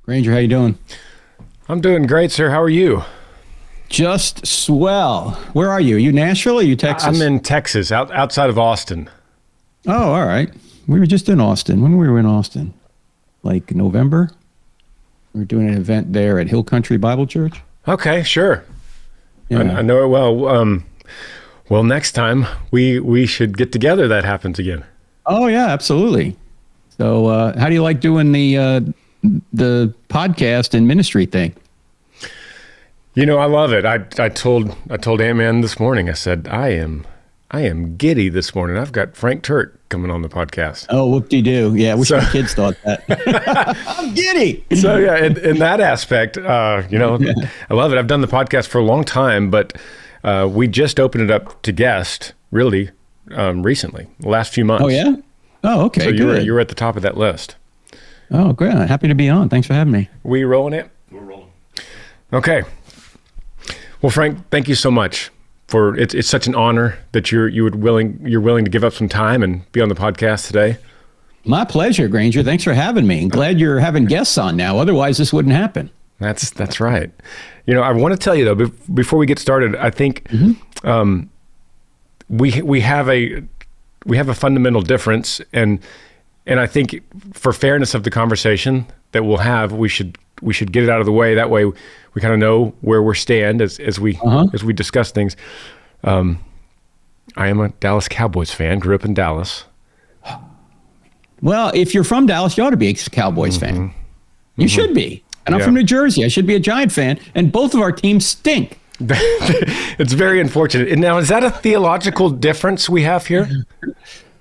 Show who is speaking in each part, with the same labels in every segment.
Speaker 1: Granger, how you doing?
Speaker 2: I'm doing great, sir. How are you?
Speaker 1: Just swell. Where are you? Are you Nashville or are you Texas?
Speaker 2: I'm in Texas, outside of Austin.
Speaker 1: Oh, all right. We were just in Austin. When were we in Austin? Like November? We were doing an event there at Hill Country Bible Church.
Speaker 2: Okay, sure.
Speaker 1: Yeah.
Speaker 2: I know it well. Well, next time we should get together. That happens again.
Speaker 1: Oh, yeah, absolutely. So how do you like doing the podcast and ministry thing?
Speaker 2: You know, I love it. I told Ant-Man this morning, I said, I am giddy this morning. I've got Frank Turek coming on the podcast.
Speaker 1: Oh, whoop-de-doo. Yeah, I wish my kids thought that. I'm giddy.
Speaker 2: So yeah, in that aspect, I love it. I've done the podcast for a long time, but we just opened it up to guests really recently, the last few months.
Speaker 1: Oh, yeah? Oh, okay,
Speaker 2: so
Speaker 1: good.
Speaker 2: you're at the top of that list.
Speaker 1: Oh, great. Happy to be on. Thanks for having me.
Speaker 2: We rolling it? We're rolling. Okay. Well, Frank, thank you so much for it's such an honor that you're willing to give up some time and be on the podcast today.
Speaker 1: My pleasure, Granger. Thanks for having me. I'm glad you're having guests on now. Otherwise, this wouldn't happen.
Speaker 2: That's right. You know, I want to tell you though, before we get started, I think we have a fundamental difference, and I think for fairness of the conversation that we'll have, we should get it out of the way. That way we kind of know where we stand as we discuss things. I am a Dallas Cowboys fan, grew up in Dallas.
Speaker 1: Well, if you're from Dallas, you ought to be a Cowboys fan. You should be. And I'm from New Jersey. I should be a Giant fan. And both of our teams stink.
Speaker 2: It's very unfortunate. And now, is that a theological difference we have here?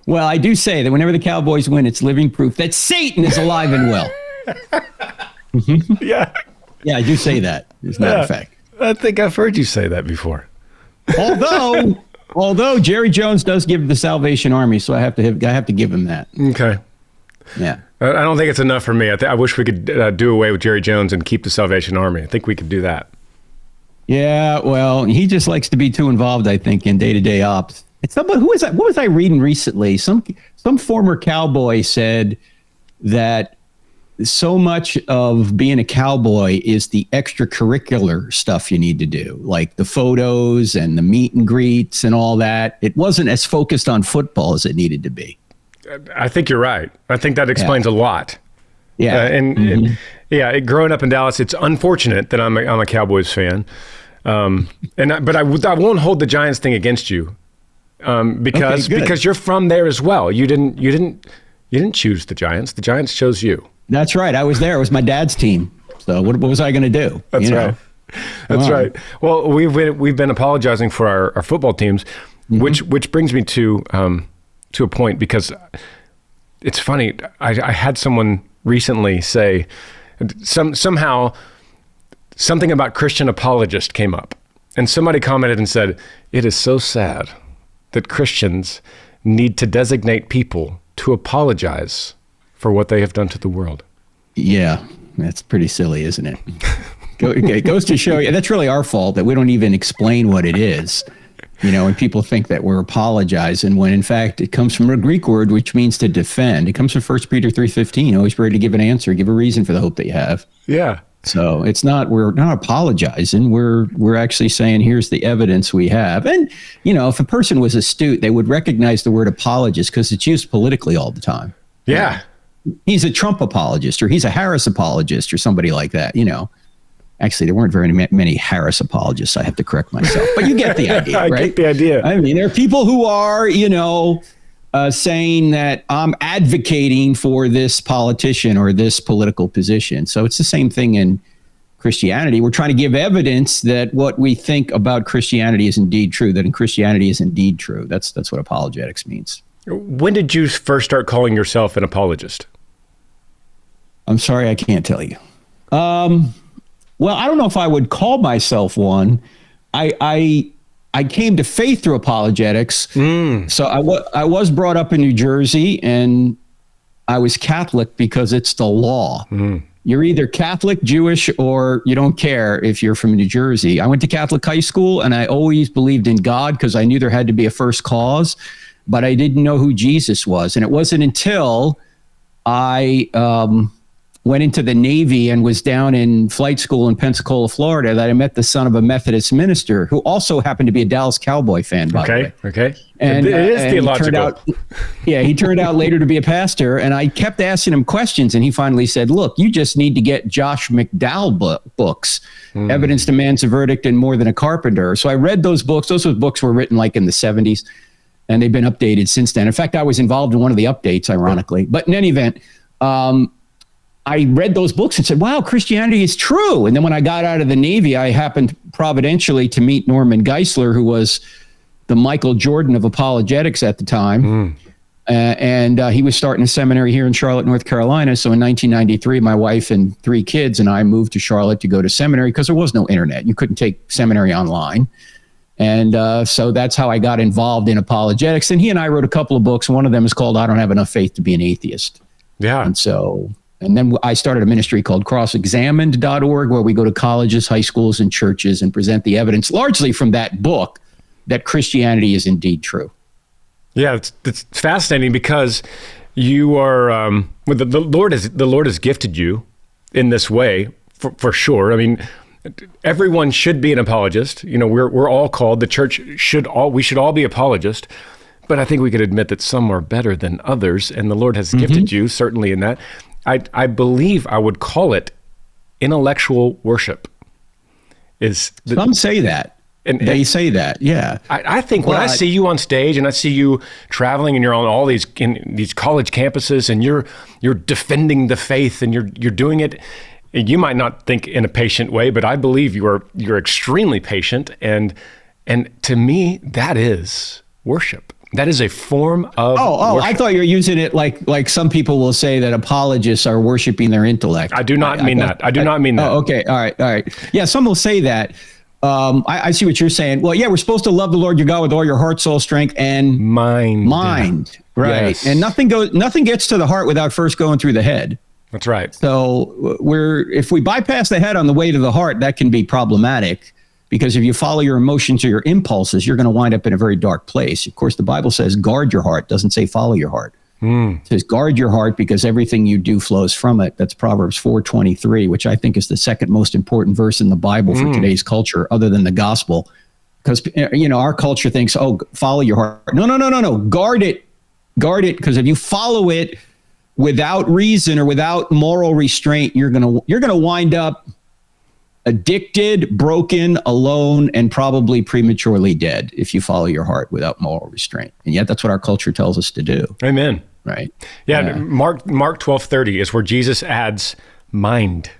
Speaker 1: Well, I do say that whenever the Cowboys win, it's living proof that Satan is alive and well.
Speaker 2: Yeah.
Speaker 1: Yeah, I do say that, as a matter of fact.
Speaker 2: I think I've heard you say that before.
Speaker 1: Although Jerry Jones does give the Salvation Army, so I have to give him that.
Speaker 2: Okay.
Speaker 1: Yeah.
Speaker 2: I don't think it's enough for me. I wish we could do away with Jerry Jones and keep the Salvation Army. I think we could do that.
Speaker 1: Yeah, well, he just likes to be too involved, I think, in day-to-day ops. It's somebody, who is that? What was I reading recently? Some former cowboy said that so much of being a cowboy is the extracurricular stuff you need to do, like the photos and the meet and greets and all that. It wasn't as focused on football as it needed to be.
Speaker 2: I think you're right. I think that explains a lot.
Speaker 1: Yeah.
Speaker 2: And growing up in Dallas, it's unfortunate that I'm a Cowboys fan. But I won't hold the Giants thing against you. Because you're from there as well. You didn't choose the Giants. The Giants chose you.
Speaker 1: That's right. I was there. It was my dad's team. So what was I going to do?
Speaker 2: That's right. That's right. Well, we've been apologizing for our football teams, which brings me to a point, because it's funny. I had someone recently say somehow something about Christian apologist came up, and somebody commented and said, "It is so sad that Christians need to designate people to apologize for what they have done to the world."
Speaker 1: Yeah, that's pretty silly, isn't it? It goes to show you, that's really our fault that we don't even explain what it is. And people think that we're apologizing when in fact it comes from a Greek word which means to defend. It comes from 1 Peter 3:15. Always be ready to give an answer, give a reason for the hope that you have.
Speaker 2: Yeah.
Speaker 1: So we're not apologizing. We're actually saying, here's the evidence we have. And, if a person was astute, they would recognize the word apologist because it's used politically all the time.
Speaker 2: Yeah.
Speaker 1: He's a Trump apologist, or he's a Harris apologist, or somebody like that, Actually, there weren't very many Harris apologists. I have to correct myself. But you get the idea, right?
Speaker 2: I get the idea.
Speaker 1: I mean, there are people who are, saying that I'm advocating for this politician or this political position. So it's the same thing in Christianity. We're trying to give evidence that what we think about Christianity is indeed true, that in Christianity is indeed true. That's what apologetics means.
Speaker 2: When did you first start calling yourself an apologist?
Speaker 1: I'm sorry, I can't tell you. Well, I don't know if I would call myself one. I came to faith through apologetics. So I was brought up in New Jersey, and I was Catholic because it's the law. You're either Catholic, Jewish, or you don't care if you're from New Jersey. I went to Catholic high school, and I always believed in God because I knew there had to be a first cause, but I didn't know who Jesus was. And it wasn't until I went into the Navy and was down in flight school in Pensacola, Florida, that I met the son of a Methodist minister who also happened to be a Dallas Cowboy fan, by the way.
Speaker 2: Okay.
Speaker 1: And
Speaker 2: it is theological.
Speaker 1: He turned out later to be a pastor, and I kept asking him questions, and he finally said, look, you just need to get Josh McDowell books, Evidence Demands a Verdict and More Than a Carpenter. So I read those books. Those books were written like in the 70s, and they've been updated since then. In fact, I was involved in one of the updates, ironically. But in any event, I read those books and said, wow, Christianity is true. And then when I got out of the Navy, I happened providentially to meet Norman Geisler, who was the Michael Jordan of apologetics at the time. And he was starting a seminary here in Charlotte, North Carolina. So in 1993, my wife and 3 kids and I moved to Charlotte to go to seminary because there was no internet. You couldn't take seminary online. And so that's how I got involved in apologetics. And he and I wrote a couple of books. One of them is called I Don't Have Enough Faith to Be an Atheist.
Speaker 2: Yeah.
Speaker 1: And then I started a ministry called crossexamined.org, where we go to colleges, high schools, and churches and present the evidence, largely from that book, that Christianity is indeed true.
Speaker 2: Yeah, it's fascinating because you are the Lord has gifted you in this way for sure. I mean, everyone should be an apologist. You know, we're all called. The church we should all be apologists. But I think we could admit that some are better than others, and the Lord has gifted you certainly in that. I believe I would call it intellectual worship.
Speaker 1: Some say that. They say that, yeah.
Speaker 2: I think when I see you on stage and I see you traveling and you're on all these college campuses and you're defending the faith and you're doing it, you might not think in a patient way, but I believe you're extremely patient, and to me that is worship. That is a form of worship.
Speaker 1: I thought you were using it like some people will say that apologists are worshiping their intellect.
Speaker 2: I do not mean that. I do not mean that.
Speaker 1: Oh, okay. All right. Yeah, some will say that. I see what you're saying. Well, yeah, we're supposed to love the Lord your God with all your heart, soul, strength, and mind. Right. Yes. And nothing gets to the heart without first going through the head.
Speaker 2: That's right.
Speaker 1: So if we bypass the head on the way to the heart, that can be problematic. Because if you follow your emotions or your impulses, you're going to wind up in a very dark place. Of course, the Bible says guard your heart, doesn't say follow your heart. It says guard your heart because everything you do flows from it. That's Proverbs 4:23, which I think is the second most important verse in the Bible for today's culture, other than the gospel. Because, our culture thinks, follow your heart. No. Guard it, because if you follow it without reason or without moral restraint, you're going to wind up addicted, broken, alone, and probably prematurely dead if you follow your heart without moral restraint. And yet that's what our culture tells us to do.
Speaker 2: Amen.
Speaker 1: Right?
Speaker 2: Yeah. Mark 12:30 is where Jesus adds mind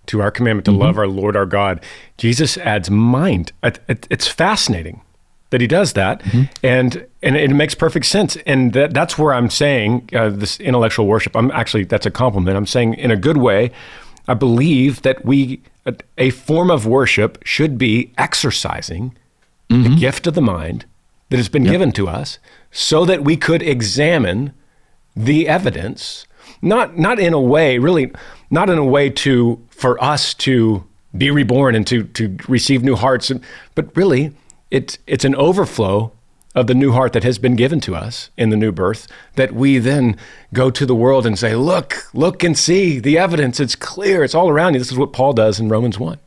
Speaker 2: to our commandment to love our Lord our God. Jesus adds mind. It's fascinating that he does that. And it makes perfect sense. And that's where I'm saying this intellectual worship. That's a compliment. I'm saying in a good way, I believe that a form of worship should be exercising the gift of the mind that has been given to us so that we could examine the evidence, not in a way for us to be reborn and to receive new hearts, but really it's an overflow of the new heart that has been given to us in the new birth, that we then go to the world and say, look and see the evidence. It's clear. It's all around you. This is what Paul does in Romans 1.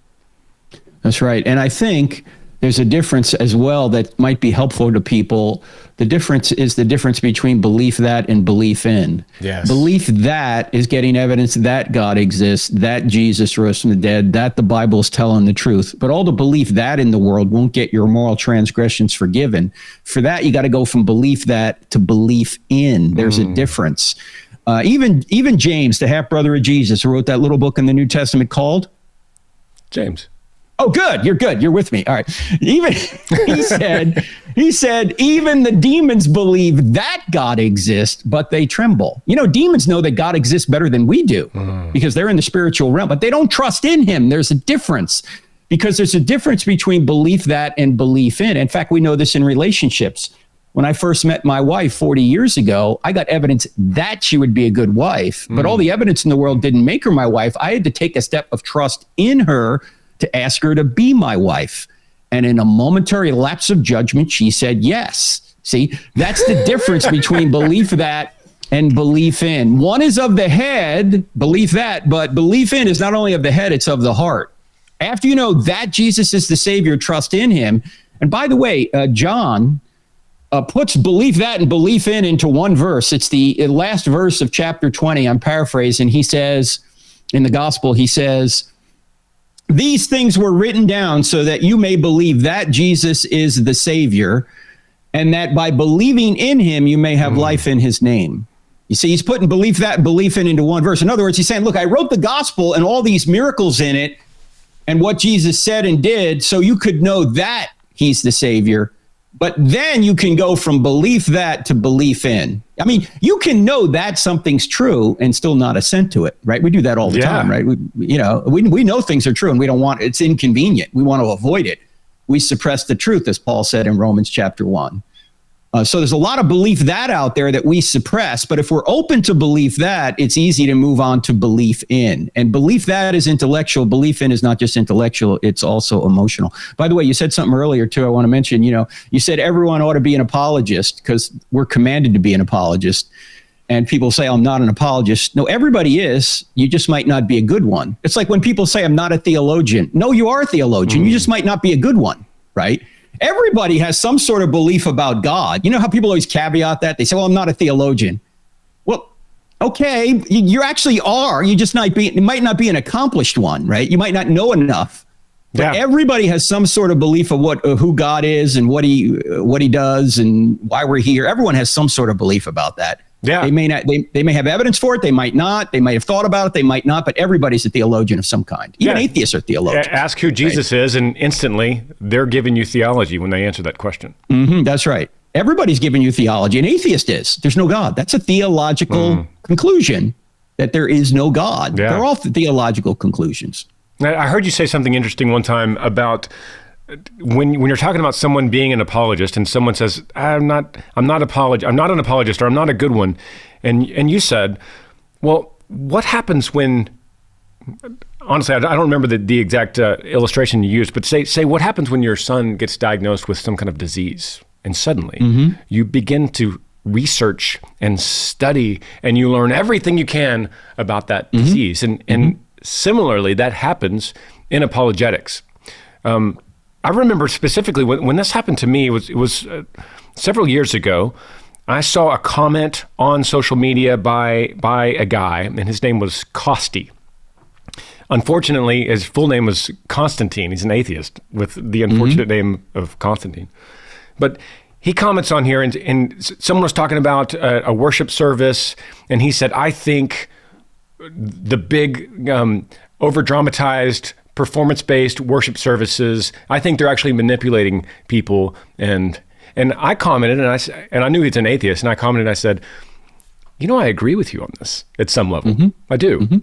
Speaker 1: That's right. And I think there's a difference as well that might be helpful to people. The difference is the difference between belief that and belief in.
Speaker 2: Yes.
Speaker 1: Belief that is getting evidence that God exists, that Jesus rose from the dead, that the Bible is telling the truth. But all the belief that in the world won't get your moral transgressions forgiven. For that, you got to go from belief that to belief in. There's a difference. Even James, the half-brother of Jesus, who wrote that little book in the New Testament called?
Speaker 2: James.
Speaker 1: Oh, good. You're good. You're with me. All right. Even he said, even the demons believe that God exists, but they tremble. Demons know that God exists better than we do because they're in the spiritual realm, but they don't trust in him. There's a difference because there's a difference between belief that and belief in. In fact, we know this in relationships. When I first met my wife 40 years ago, I got evidence that she would be a good wife, but all the evidence in the world didn't make her my wife. I had to take a step of trust in her to ask her to be my wife. And in a momentary lapse of judgment, she said yes. See, that's the difference between belief that and belief in. One is of the head, belief that, but belief in is not only of the head, it's of the heart. After you know that Jesus is the Savior, trust in him. And by the way, John puts belief that and belief in into one verse. It's the last verse of chapter 20. I'm paraphrasing. He says, in the gospel, he says, these things were written down so that you may believe that Jesus is the Savior, and that by believing in him, you may have life in his name. You see, he's putting belief that and belief in into one verse. In other words, he's saying, look, I wrote the gospel and all these miracles in it and what Jesus said and did so you could know that he's the Savior. But then you can go from belief that to belief in. I mean, you can know that something's true and still not assent to it, right? We do that all the time, right? We know things are true and we don't want, it's inconvenient. We want to avoid it. We suppress the truth, as Paul said in Romans chapter 1. So there's a lot of belief that out there that we suppress, but if we're open to belief that, it's easy to move on to belief in. And belief that is intellectual. Belief in is not just intellectual, it's also emotional. By the way, you said something earlier too, I want to mention, you said everyone ought to be an apologist because we're commanded to be an apologist. And people say, I'm not an apologist. No, everybody is. You just might not be a good one. It's like when people say, I'm not a theologian. No, you are a theologian. You just might not be a good one, right? Everybody has some sort of belief about God. You know how people always caveat that? They say, well, I'm not a theologian. Well, okay, you actually are. You just might not be an accomplished one, right? You might not know enough. But everybody has some sort of belief of who God is and what he does and why we're here. Everyone has some sort of belief about that. Yeah. They may not. They may have evidence for it. They might not. They might have thought about it. They might not. But everybody's a theologian of some kind. Even atheists are theologians.
Speaker 2: Ask who Jesus is, and instantly they're giving you theology when they answer that question.
Speaker 1: Mm-hmm, that's right. Everybody's giving you theology. An atheist is. There's no God. That's a theological conclusion that there is no God. Yeah. They're all theological conclusions.
Speaker 2: I heard you say something interesting one time about when you're talking about someone being an apologist and someone says, I'm not an apologist, or I'm not a good one. And you said, well, what happens when, honestly, I don't remember the exact illustration you used, but say what happens when your son gets diagnosed with some kind of disease and suddenly you begin to research and study and you learn everything you can about that disease. And similarly, that happens in apologetics. I remember specifically when this happened to me, it was several years ago. I saw a comment on social media by a guy, and his name was Costi. Unfortunately, his full name was Constantine. He's an atheist with the unfortunate name of Constantine. But he comments on here, and someone was talking about a worship service, and he said, I think the big over-dramatized performance-based worship services, I think they're actually manipulating people. And I commented, and I knew he's an atheist, and I commented, and I said, I agree with you on this at some level. I do.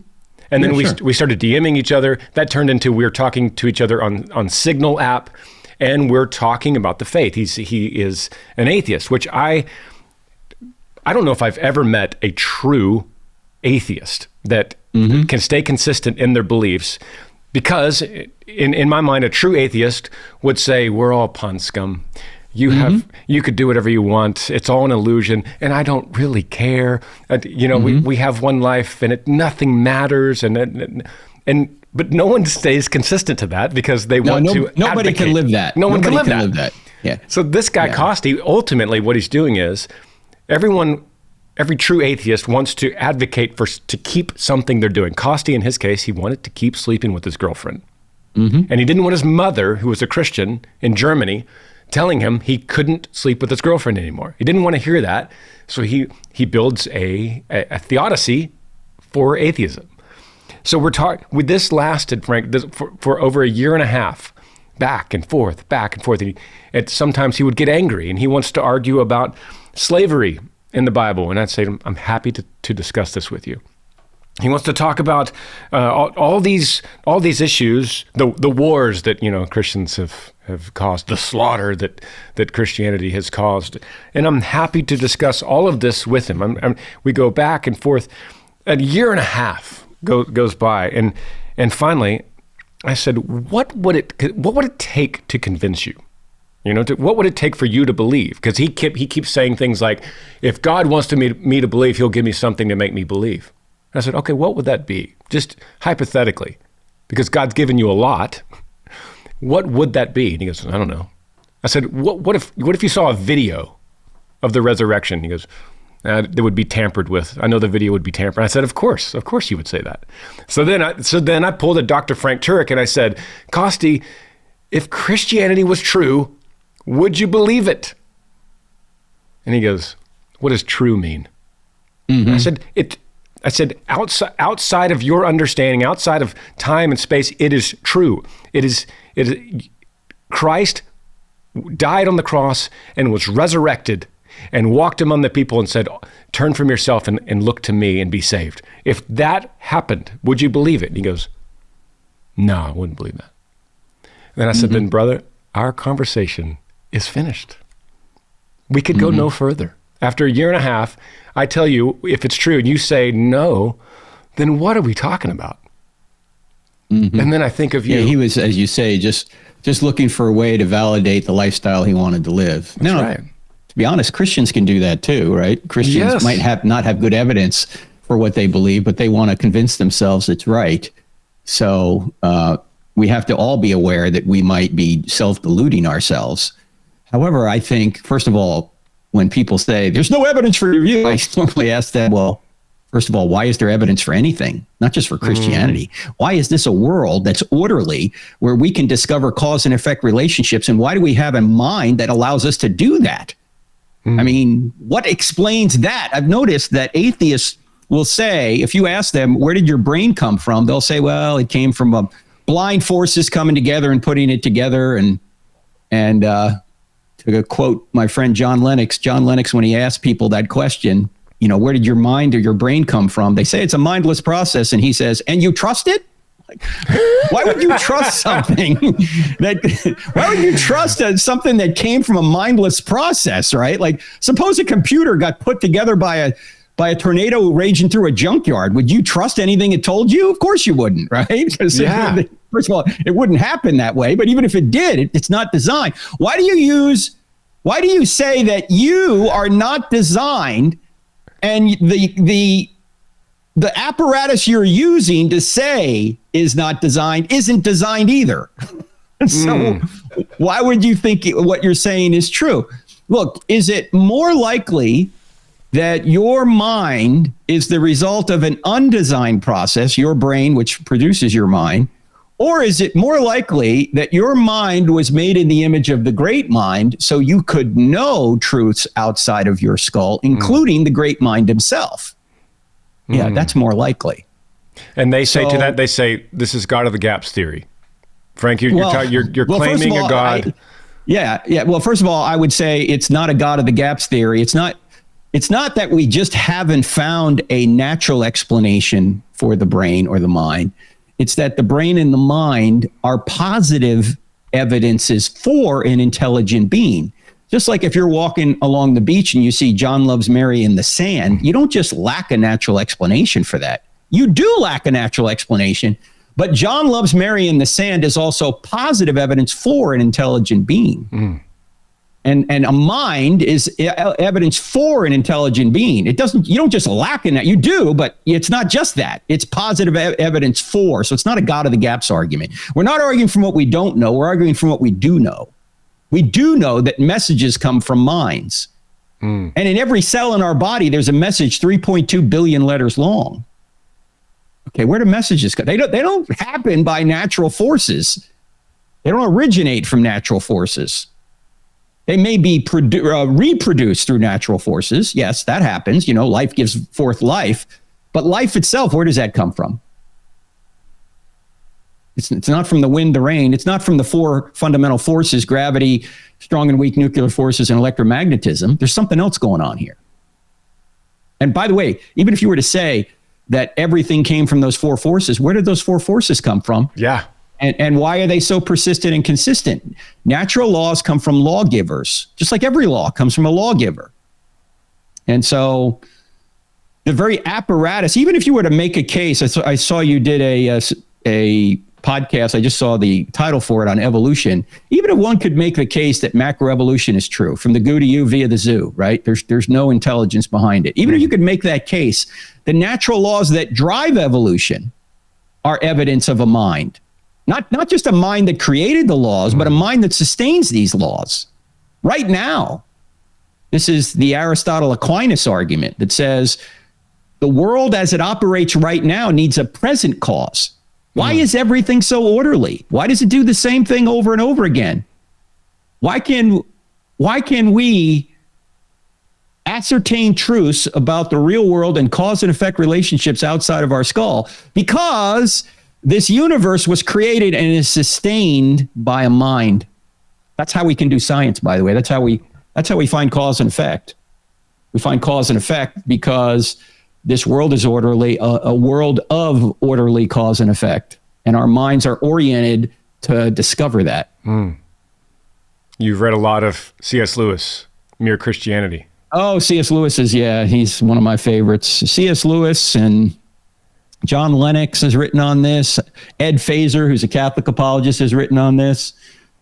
Speaker 2: And then we started DMing each other. That turned into we were talking to each other on Signal app, and we're talking about the faith. He is an atheist, which I don't know if I've ever met a true atheist that can stay consistent in their beliefs. Because in my mind, a true atheist would say, we're all pond scum. You could do whatever you want. It's all an illusion. And I don't really care. We have one life and nothing matters. But no one stays consistent to that because they want to
Speaker 1: nobody
Speaker 2: advocate.
Speaker 1: Can live that.
Speaker 2: No one can live
Speaker 1: that. Yeah.
Speaker 2: So this guy, Costi, ultimately what he's doing is every true atheist wants to advocate to keep something they're doing. Costi, in his case, he wanted to keep sleeping with his girlfriend. And he didn't want his mother, who was a Christian in Germany, telling him he couldn't sleep with his girlfriend anymore. He didn't want to hear that. So he builds a theodicy for atheism. So this lasted, Frank, for over a year and a half, back and forth. And sometimes he would get angry and he wants to argue about slavery in the Bible, and I'd say, I'm happy to discuss this with you. He wants to talk about all these issues, the wars that Christians have caused, the slaughter that Christianity has caused, and I'm happy to discuss all of this with him. We go back and forth. A year and a half goes by, and finally, I said, what would it take to convince you? What would it take for you to believe? Because he keeps saying things like, if God wants me to believe, he'll give me something to make me believe. And I said, okay, what would that be? Just hypothetically, because God's given you a lot. What would that be? And he goes, I don't know. I said, what if you saw a video of the resurrection? He goes, that would be tampered with. I know the video would be tampered. I said, of course you would say that. So then I pulled a Dr. Frank Turek and I said, Costi, if Christianity was true, would you believe it? And he goes, what does true mean? Mm-hmm. I said, outside of your understanding, outside of time and space, it is true. It is Christ died on the cross and was resurrected and walked among the people and said, turn from yourself and look to me and be saved. If that happened, would you believe it? And he goes, no, I wouldn't believe that. And then I said, then brother, our conversation is finished. We could go no further. After a year and a half, I tell you, if it's true and you say no, then what are we talking about? Mm-hmm. And then I think of you.
Speaker 1: Yeah, he was, as you say, just looking for a way to validate the lifestyle he wanted to live.
Speaker 2: That's right.
Speaker 1: To be honest, Christians can do that too, right? Christians might not have good evidence for what they believe, but they want to convince themselves it's right. So we have to all be aware that we might be self-deluding ourselves. However, I think, first of all, when people say there's no evidence for your view, I normally ask them, well, first of all, why is there evidence for anything? Not just for Christianity. Why is this a world that's orderly where we can discover cause and effect relationships? And why do we have a mind that allows us to do that? I mean, what explains that? I've noticed that atheists will say, if you ask them, where did your brain come from? They'll say, well, it came from blind forces coming together and putting it together. And to quote my friend John Lennox, when he asked people that question, where did your mind or your brain come from? They say it's a mindless process. And he says, and you trust it? Like, why would you trust something why would you trust something that came from a mindless process, right? Like, suppose a computer got put together by a tornado raging through a junkyard. Would you trust anything it told you? Of course you wouldn't, right? Yeah. First of all, it wouldn't happen that way. But even if it did, it's not designed. Why do you say that you are not designed, and the apparatus you're using to say is not designed isn't designed either? So why would you think what you're saying is true? Look, is it more likely that your mind is the result of an undesigned process, your brain, which produces your mind? Or is it more likely that your mind was made in the image of the great mind, so you could know truths outside of your skull, including the great mind himself? Yeah, that's more likely.
Speaker 2: And they say to that, this is God of the gaps theory. Frank, you're claiming a God.
Speaker 1: Yeah. Well, first of all, I would say it's not a God of the gaps theory. It's not that we just haven't found a natural explanation for the brain or the mind. It's that the brain and the mind are positive evidences for an intelligent being. Just like if you're walking along the beach and you see John loves Mary in the sand, you don't just lack a natural explanation for that. You do lack a natural explanation, but John loves Mary in the sand is also positive evidence for an intelligent being. And a mind is evidence for an intelligent being. You don't just lack in that. You do, but it's not just that. It's positive evidence for. So it's not a God of the gaps argument. We're not arguing from what we don't know. We're arguing from what we do know. We do know that messages come from minds. And in every cell in our body, there's a message 3.2 billion letters long. Okay, where do messages come? They don't happen by natural forces. They don't originate from natural forces. They may be reproduced through natural forces. Yes, that happens. Life gives forth life. But life itself, where does that come from? It's not from the wind, the rain. It's not from the four fundamental forces: gravity, strong and weak nuclear forces, and electromagnetism. There's something else going on here. And by the way, even if you were to say that everything came from those four forces, where did those four forces come from?
Speaker 2: Yeah.
Speaker 1: And why are they so persistent and consistent? Natural laws come from lawgivers, just like every law comes from a lawgiver. And so the very apparatus, even if you were to make a case, I saw you did a podcast, I just saw the title for it on evolution. Even if one could make the case that macroevolution is true, from the goo to you via the zoo, right? There's no intelligence behind it. Even if you could make that case, the natural laws that drive evolution are evidence of a mind. Not just a mind that created the laws, but a mind that sustains these laws right now. This is the Aristotle Aquinas argument that says the world as it operates right now needs a present cause. Why is everything so orderly? Why does it do the same thing over and over again? Why can we ascertain truths about the real world and cause and effect relationships outside of our skull? Because this universe was created and is sustained by a mind. That's how we can do science, by the way. That's how we find cause and effect. We find cause and effect because this world is orderly, a world of orderly cause and effect. And our minds are oriented to discover that.
Speaker 2: You've read a lot of C.S. Lewis, Mere Christianity.
Speaker 1: Oh, C.S. Lewis he's one of my favorites. C.S. Lewis and John Lennox has written on this. Ed Fazer, who's a Catholic apologist, has written on this.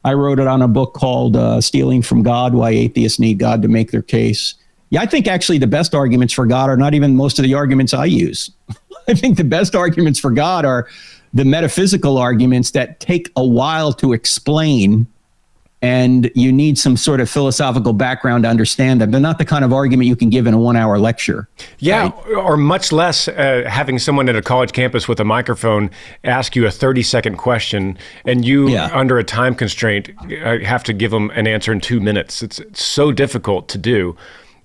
Speaker 1: I wrote it on a book called Stealing from God, Why Atheists Need God to Make Their Case. Yeah, I think actually the best arguments for God are not even most of the arguments I use. I think the best arguments for God are the metaphysical arguments that take a while to explain, and you need some sort of philosophical background to understand them. They're not the kind of argument you can give in a 1-hour lecture.
Speaker 2: Yeah,
Speaker 1: right?
Speaker 2: Or much less having someone at a college campus with a microphone ask you a 30-second question, and you, under a time constraint, have to give them an answer in 2 minutes. It's so difficult to do.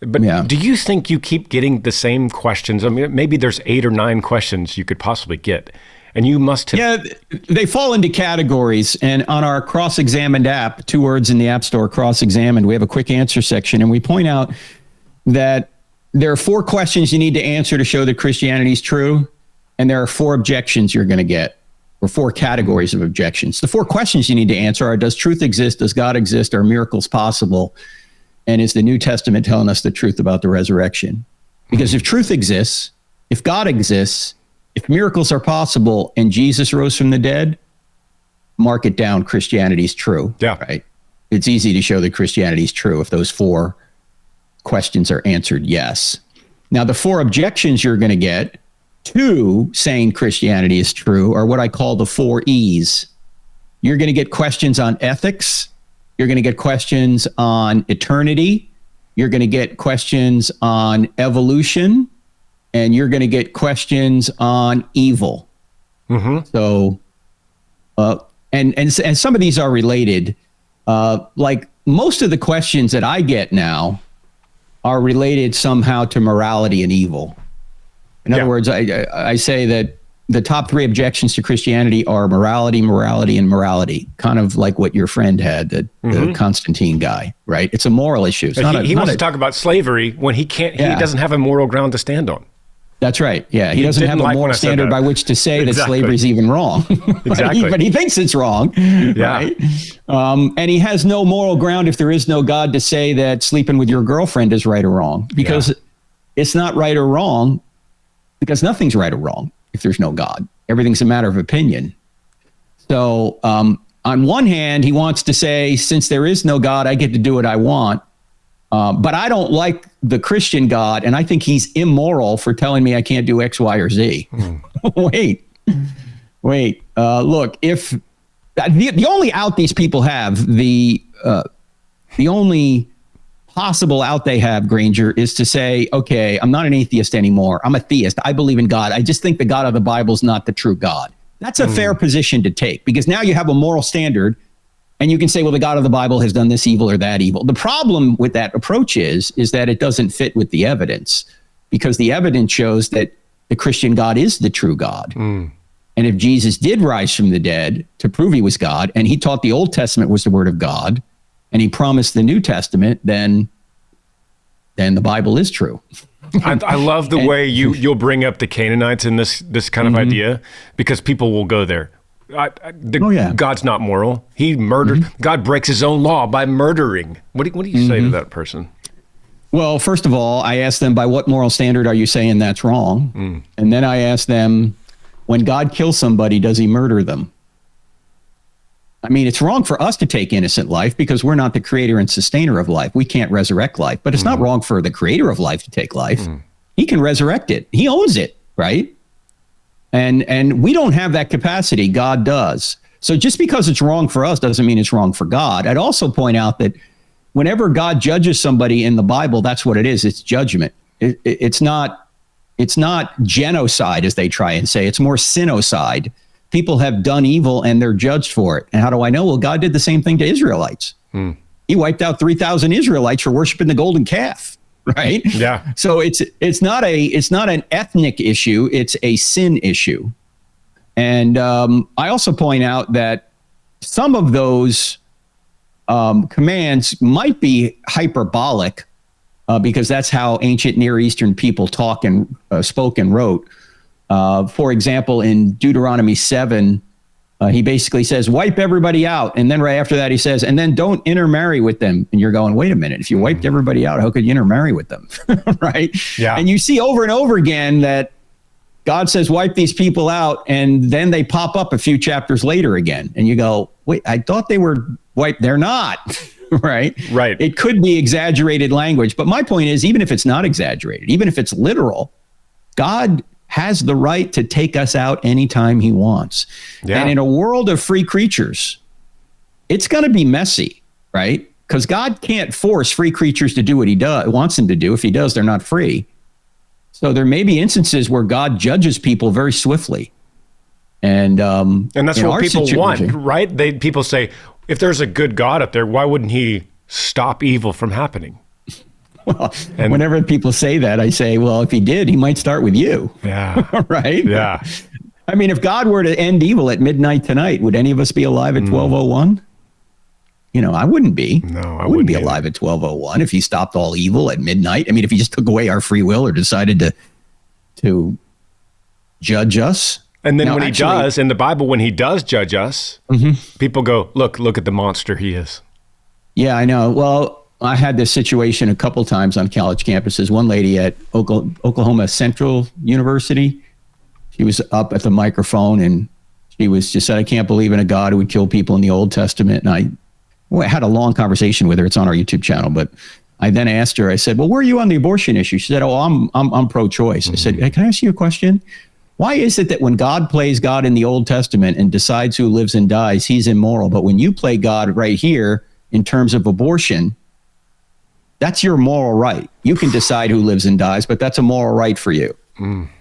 Speaker 2: But do you think you keep getting the same questions? I mean, maybe there's 8 or 9 questions you could possibly get. And you must have...
Speaker 1: Yeah, they fall into categories. And on our Cross-Examined app, 2 words in the App Store, Cross-Examined, we have a quick answer section. And we point out that there are 4 questions you need to answer to show that Christianity is true. And there are 4 objections you're going to get, or 4 categories of objections. The 4 questions you need to answer are, does truth exist? Does God exist? Are miracles possible? And is the New Testament telling us the truth about the resurrection? Because if truth exists, if God exists, if miracles are possible and Jesus rose from the dead, mark it down, Christianity is true.
Speaker 2: Yeah.
Speaker 1: Right? It's easy to show that Christianity is true if those 4 questions are answered yes. Now, the 4 objections you're going to get to saying Christianity is true are what I call the 4 E's. You're going to get questions on ethics. You're going to get questions on eternity. You're going to get questions on evolution. And you're going to get questions on evil. So, and some of these are related. Like most of the questions that I get now are related somehow to morality and evil. In other words, I say that the top 3 objections to Christianity are morality, and morality. Kind of like what your friend had, the Constantine guy, right? It's a moral issue.
Speaker 2: He wants to talk about slavery when he can't. He doesn't have a moral ground to stand on.
Speaker 1: That's right. Yeah, he doesn't have a moral standard by which to say that slavery is even wrong.
Speaker 2: Exactly.
Speaker 1: But he thinks it's wrong. Right? And he has no moral ground if there is no God to say that sleeping with your girlfriend is right or wrong. Because it's not right or wrong, because nothing's right or wrong if there's no God. Everything's a matter of opinion. So on one hand, he wants to say, since there is no God, I get to do what I want. But I don't like the Christian God, and I think he's immoral for telling me I can't do X, Y, or Z. Wait. Look, if the only out these people have, the only possible out they have, Granger, is to say, okay, I'm not an atheist anymore. I'm a theist. I believe in God. I just think the God of the Bible is not the true God. That's a fair position to take, because now you have a moral standard. And you can say, well, the God of the Bible has done this evil or that evil. The problem with that approach is that it doesn't fit with the evidence, because the evidence shows that the Christian God is the true God. And if Jesus did rise from the dead to prove he was God, and he taught the Old Testament was the word of God, and he promised the New Testament, then the Bible is true.
Speaker 2: I love the way you'll bring up the Canaanites in this kind of idea, because people will go there. God's not moral. He murdered. God breaks his own law by murdering. What do you say to that person?
Speaker 1: Well, first of all, I ask them, by what moral standard are you saying that's wrong? And then I ask them, when God kills somebody, does he murder them? I mean, it's wrong for us to take innocent life because we're not the creator and sustainer of life. We can't resurrect life, but it's not wrong for the creator of life to take life. He can resurrect it. He owns it, right? And we don't have that capacity. God does. So just because it's wrong for us doesn't mean it's wrong for God. I'd also point out that whenever God judges somebody in the Bible, that's what it is. It's judgment. It's not genocide, as they try and say. It's more sinocide. People have done evil and they're judged for it. And how do I know? Well, God did the same thing to Israelites. He wiped out 3,000 Israelites for worshiping the golden calf, right?
Speaker 2: Yeah.
Speaker 1: So it's not an ethnic issue. It's a sin issue. And I also point out that some of those commands might be hyperbolic because that's how ancient Near Eastern people talk and spoke and wrote. For example, in Deuteronomy 7, he basically says, wipe everybody out. And then right after that, he says, and then don't intermarry with them. And you're going, wait a minute, if you wiped everybody out, how could you intermarry with them? Right? Yeah. And you see over and over again that God says, wipe these people out. And then they pop up a few chapters later again. And you go, wait, I thought they were wiped. They're not. Right?
Speaker 2: Right.
Speaker 1: It could be exaggerated language. But my point is, even if it's not exaggerated, even if it's literal, God has the right to take us out anytime he wants. Yeah. And in a world of free creatures, it's going to be messy, right? Because God can't force free creatures to do what he wants them to do. If he does, they're not free. So there may be instances where God judges people very swiftly. And
Speaker 2: that's what people want, right? People say, if there's a good God up there, why wouldn't he stop evil from happening?
Speaker 1: Well, and whenever people say that, I say, well, if he did, he might start with you.
Speaker 2: Yeah.
Speaker 1: Right?
Speaker 2: Yeah.
Speaker 1: I mean, if God were to end evil at midnight tonight, would any of us be alive at 12:01? You know, I wouldn't be.
Speaker 2: No, I
Speaker 1: wouldn't be alive at 12:01 if he stopped all evil at midnight. I mean, if he just took away our free will or decided to judge us.
Speaker 2: And then when he does, in the Bible, when he does judge us, people go, look at the monster he is.
Speaker 1: Yeah, I know. Well, I had this situation a couple times on college campuses. One lady at Oklahoma Central University, she was up at the microphone and she was just said, I can't believe in a God who would kill people in the Old Testament. And I had a long conversation with her. It's on our YouTube channel. But I then asked her, I said, well, where are you on the abortion issue? She said, oh, I'm pro-choice. I said, hey, can I ask you a question? Why is it that when God plays God in the Old Testament and decides who lives and dies, he's immoral? But when you play God right here in terms of abortion, that's your moral right. You can decide who lives and dies, but that's a moral right for you.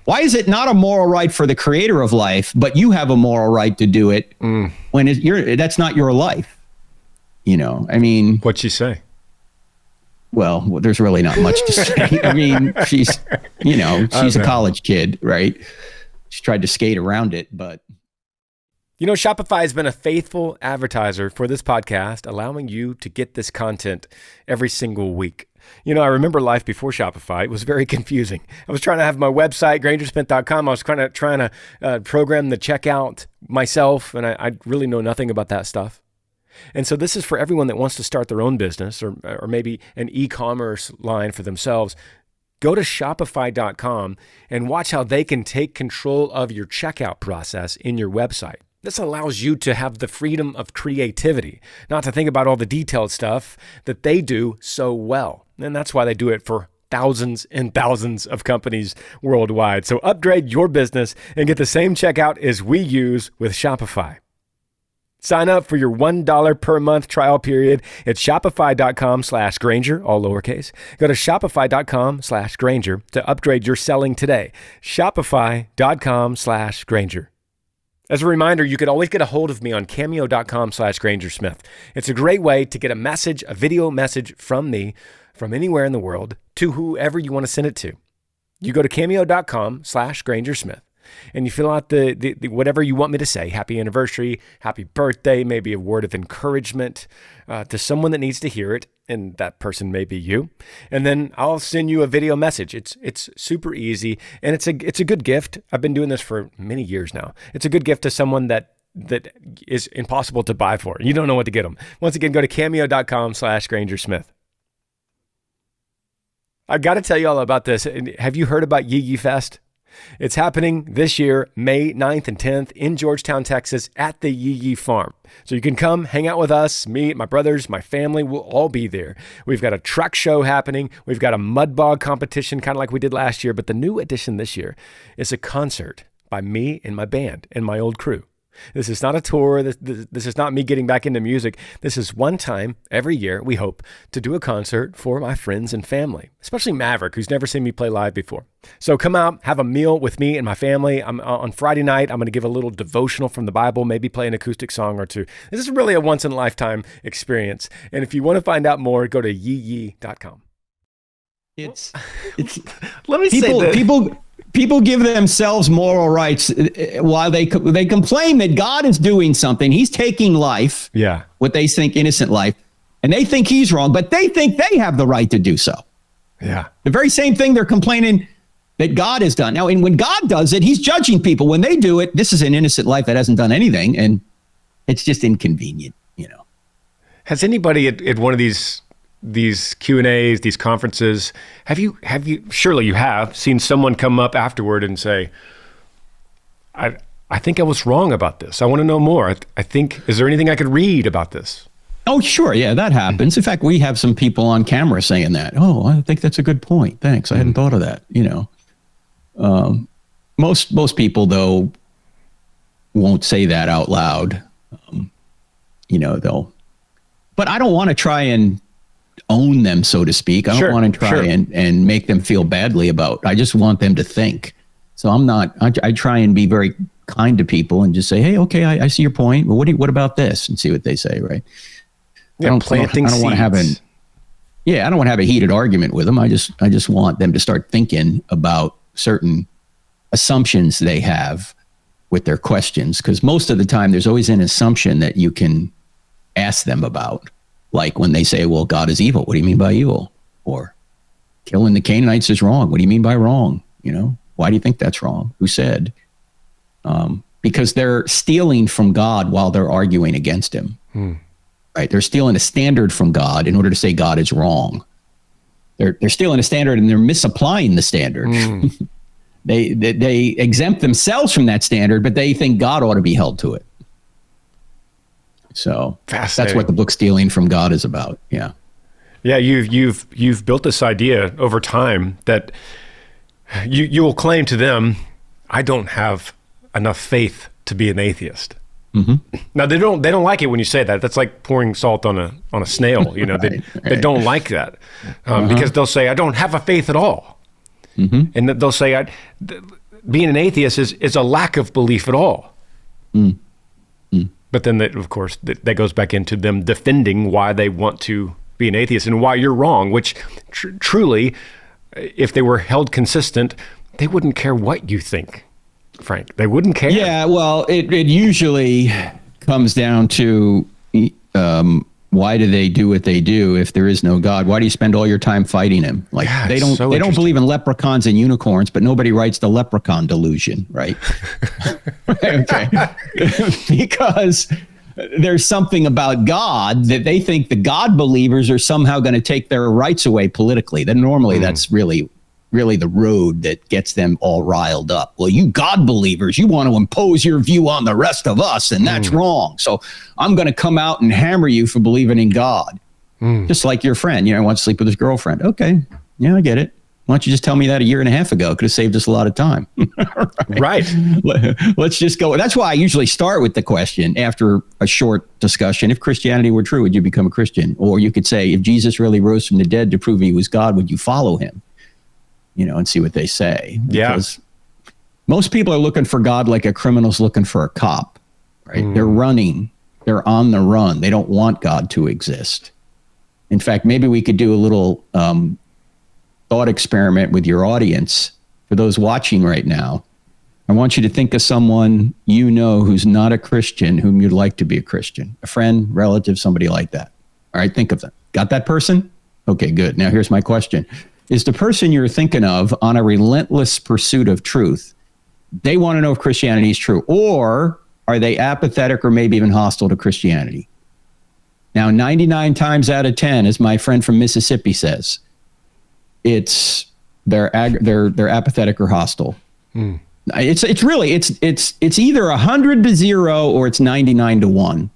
Speaker 1: Why is it not a moral right for the creator of life, but you have a moral right to do it when that's not your life? You know, I mean.
Speaker 2: What'd she say?
Speaker 1: Well, there's really not much to say. I mean, she's a college kid, right? She tried to skate around it, but.
Speaker 3: You know, Shopify has been a faithful advertiser for this podcast, allowing you to get this content every single week. You know, I remember life before Shopify. It was very confusing. I was trying to have my website, grangersmith.com. I was trying to program the checkout myself, and I really know nothing about that stuff. And so this is for everyone that wants to start their own business or maybe an e-commerce line for themselves. Go to Shopify.com and watch how they can take control of your checkout process in your website. This allows you to have the freedom of creativity, not to think about all the detailed stuff that they do so well. And that's why they do it for thousands and thousands of companies worldwide. So upgrade your business and get the same checkout as we use with Shopify. Sign up for your $1 per month trial period at shopify.com/Granger, all lowercase. Go to shopify.com/Granger to upgrade your selling today. Shopify.com/Granger. As a reminder, you can always get a hold of me on cameo.com/GrangerSmith. It's a great way to get a video message from me from anywhere in the world to whoever you want to send it to. You go to cameo.com/GrangerSmith and you fill out the whatever you want me to say. Happy anniversary, happy birthday, maybe a word of encouragement to someone that needs to hear it, and that person may be you. And then I'll send you a video message. It's super easy, and it's a good gift. I've been doing this for many years now. It's a good gift to someone that is impossible to buy for. You don't know what to get them. Once again, go to cameo.com/GrangerSmith. I got to tell you all about this. Have you heard about Yee Yee Fest? It's happening this year, May 9th and 10th in Georgetown, Texas at the Yee Yee Farm. So you can come hang out with us, me, my brothers, my family, we'll all be there. We've got a truck show happening. We've got a mud bog competition, kind of like we did last year. But the new addition this year is a concert by me and my band and my old crew. This is not a tour. This is not me getting back into music. This is one time every year, we hope, to do a concert for my friends and family, especially Maverick, who's never seen me play live before. So come out, have a meal with me and my family. On Friday night, I'm going to give a little devotional from the Bible, maybe play an acoustic song or two. This is really a once-in-a-lifetime experience. And if you want to find out more, go to yeeyee.com.
Speaker 1: It's
Speaker 2: Let me say that.
Speaker 1: People give themselves moral rights while they complain that God is doing something. He's taking life, what they think innocent life, and they think he's wrong, but they think they have the right to do so.
Speaker 2: Yeah.
Speaker 1: The very same thing they're complaining that God has done. Now, and when God does it, he's judging people. When they do it, this is an innocent life that hasn't done anything, and it's just inconvenient,
Speaker 2: Has anybody at one of these Q&As, these conferences, have you, surely you have seen someone come up afterward and say, I think I was wrong about this. I want to know more. I think, is there anything I could read about this?
Speaker 1: Oh, sure. Yeah, that happens. In fact, we have some people on camera saying that. Oh, I think that's a good point. Thanks. I hadn't thought of that. Most people, though, won't say that out loud. But I don't want to try and own them, so to speak. I don't want to try and make them feel badly about. I just want them to think. So I try and be very kind to people and just say, hey, okay, I see your point. Well, what about this? And see what they say, right?
Speaker 2: Yeah,
Speaker 1: I don't want to have I don't want to have a heated argument with them. I just want them to start thinking about certain assumptions they have with their questions, because most of the time there's always an assumption that you can ask them about. Like when they say, well, God is evil. What do you mean by evil? Or killing the Canaanites is wrong. What do you mean by wrong? Why do you think that's wrong? Who said? Because they're stealing from God while they're arguing against him. Right? They're stealing a standard from God in order to say God is wrong. They're stealing a standard and they're misapplying the standard. They exempt themselves from that standard, but they think God ought to be held to it. So that's what the book Stealing from God is about. Yeah.
Speaker 2: Yeah. You've built this idea over time that you will claim to them, I don't have enough faith to be an atheist. Mm-hmm. Now they don't like it when you say that. That's like pouring salt on a snail. They don't like that because they'll say, I don't have a faith at all. Mm-hmm. And they'll say, being an atheist is a lack of belief at all. But then, of course, that goes back into them defending why they want to be an atheist and why you're wrong, which truly, if they were held consistent, they wouldn't care what you think, Frank. They wouldn't care.
Speaker 1: Yeah, well, it usually comes down to why do they do what they do if there is no God? Why do you spend all your time fighting him? Like they don't believe in leprechauns and unicorns, but nobody writes the leprechaun delusion, right? Okay. Because there's something about God that they think the God believers are somehow going to take their rights away politically. Then normally that's really the road that gets them all riled up. Well, you God believers, you want to impose your view on the rest of us, and that's wrong. So I'm going to come out and hammer you for believing in God. Just like your friend, wants to sleep with his girlfriend. Okay, yeah, I get it. Why don't you just tell me that a year and a half ago? Could have saved us a lot of time.
Speaker 2: Right.
Speaker 1: Let's just go. That's why I usually start with the question after a short discussion. If Christianity were true, would you become a Christian? Or you could say, if Jesus really rose from the dead to prove he was God, would you follow him? And see what they say. Because most people are looking for God like a criminal's looking for a cop, right? They're running. They're on the run. They don't want God to exist. In fact, maybe we could do a little thought experiment with your audience. For those watching right now, I want you to think of someone who's not a Christian, whom you'd like to be a Christian. A friend, relative, somebody like that. All right, think of them. Got that person? Okay, good. Now here's my question. Is the person you're thinking of on a relentless pursuit of truth? They want to know if Christianity is true, or are they apathetic or maybe even hostile to Christianity? Now, 99 times out of 10, as my friend from Mississippi says, they're apathetic or hostile. It's really either 100-0 or it's 99-1.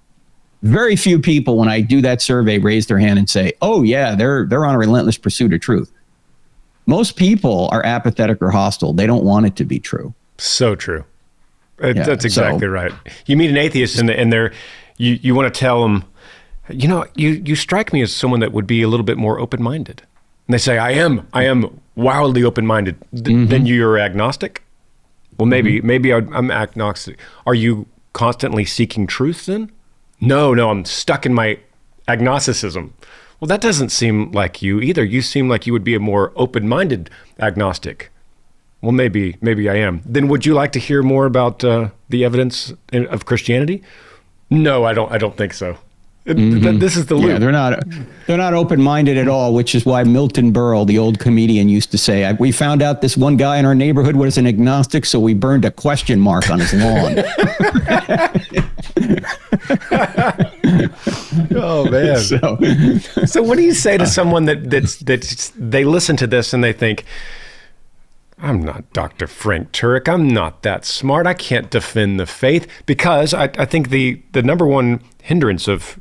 Speaker 1: Very few people, when I do that survey, raise their hand and say, "Oh yeah, they're on a relentless pursuit of truth." Most people are apathetic or hostile. They don't want it to be true.
Speaker 2: So true. That's exactly right. You meet an atheist and they're you want to tell them, you strike me as someone that would be a little bit more open-minded. And they say, I am wildly open-minded. Then you're agnostic? Well, maybe I'm agnostic. Are you constantly seeking truth then? No, I'm stuck in my agnosticism. Well, that doesn't seem like you either. You seem like you would be a more open-minded agnostic. Well, maybe I am. Then would you like to hear more about the evidence of Christianity? No, I don't think so. This is the loop.
Speaker 1: Yeah, they're not open-minded at all, which is why Milton Berls, the old comedian, used to say, "We found out this one guy in our neighborhood was an agnostic, so we burned a question mark on his lawn."
Speaker 2: Oh man! So what do you say to someone that they listen to this and they think, "I'm not Dr. Frank Turek. I'm not that smart. I can't defend the faith," because I think the number one hindrance of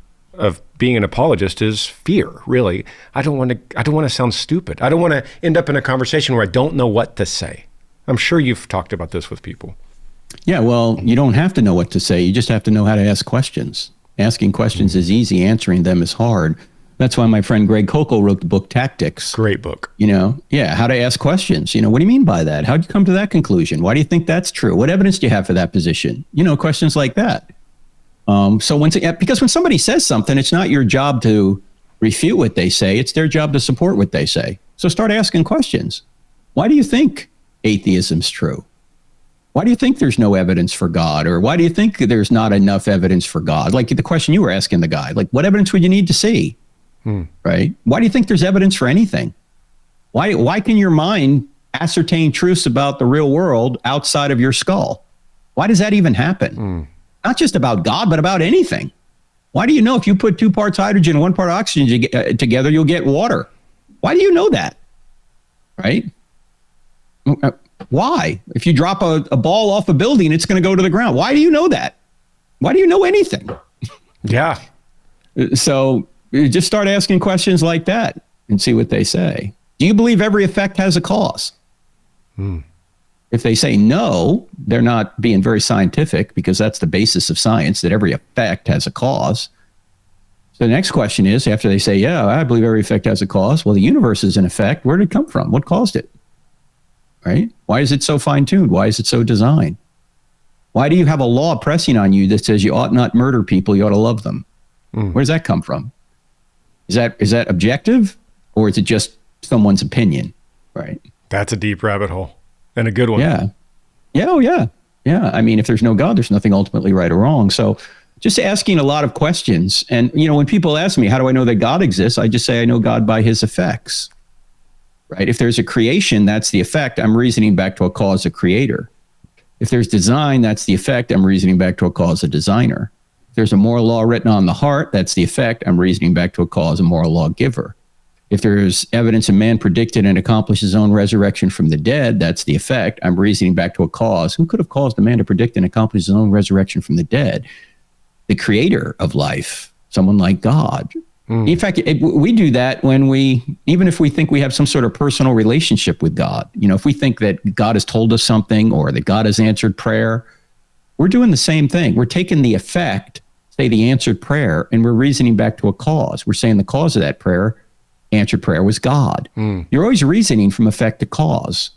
Speaker 2: being an apologist is fear. Really, I don't want to sound stupid. I don't want to end up in a conversation where I don't know what to say. I'm sure you've talked about this with people.
Speaker 1: Yeah, well, you don't have to know what to say. You just have to know how to ask questions. Asking questions is easy. Answering them is hard. That's why my friend Greg Koukl wrote the book Tactics.
Speaker 2: Great book.
Speaker 1: How to ask questions. What do you mean by that? How'd you come to that conclusion? Why do you think that's true? What evidence do you have for that position? Questions like that. Because when somebody says something, it's not your job to refute what they say. It's their job to support what they say. So start asking questions. Why do you think atheism's true? Why do you think there's no evidence for God? Or why do you think there's not enough evidence for God? Like the question you were asking the guy, like what evidence would you need to see? Right? Why do you think there's evidence for anything? Why can your mind ascertain truths about the real world outside of your skull? Why does that even happen? Not just about God, but about anything. Why do you know if you put 2 parts hydrogen and 1 part oxygen together, you'll get water? Why do you know that? Right? Why? If you drop a ball off a building, it's going to go to the ground. Why do you know that? Why do you know anything?
Speaker 2: Yeah.
Speaker 1: So just start asking questions like that and see what they say. Do you believe every effect has a cause? If they say no, they're not being very scientific, because that's the basis of science, that every effect has a cause. So the next question is, after they say, yeah, I believe every effect has a cause. Well, the universe is an effect. Where did it come from? What caused it? Right? Why is it so fine-tuned? Why is it so designed? Why do you have a law pressing on you that says you ought not murder people, you ought to love them? Where does that come from? Is that objective, or is it just someone's opinion? Right?
Speaker 2: That's a deep rabbit hole, and a good one.
Speaker 1: Yeah. Oh, yeah. Yeah. I mean, if there's no God, there's nothing ultimately right or wrong. So just asking a lot of questions. And, when people ask me, how do I know that God exists? I just say, I know God by his effects. Right? If there's a creation, that's the effect. I'm reasoning back to a cause, a creator. If there's design, that's the effect. I'm reasoning back to a cause, a designer. If there's a moral law written on the heart, that's the effect. I'm reasoning back to a cause, a moral law giver. If there's evidence a man predicted and accomplished his own resurrection from the dead, that's the effect. I'm reasoning back to a cause. Who could have caused a man to predict and accomplish his own resurrection from the dead? The creator of life, someone like God. In fact, we do that even if we think we have some sort of personal relationship with God. If we think that God has told us something, or that God has answered prayer, we're doing the same thing. We're taking the effect, say the answered prayer, and we're reasoning back to a cause. We're saying the cause of that prayer, answered prayer, was God. You're always reasoning from effect to cause.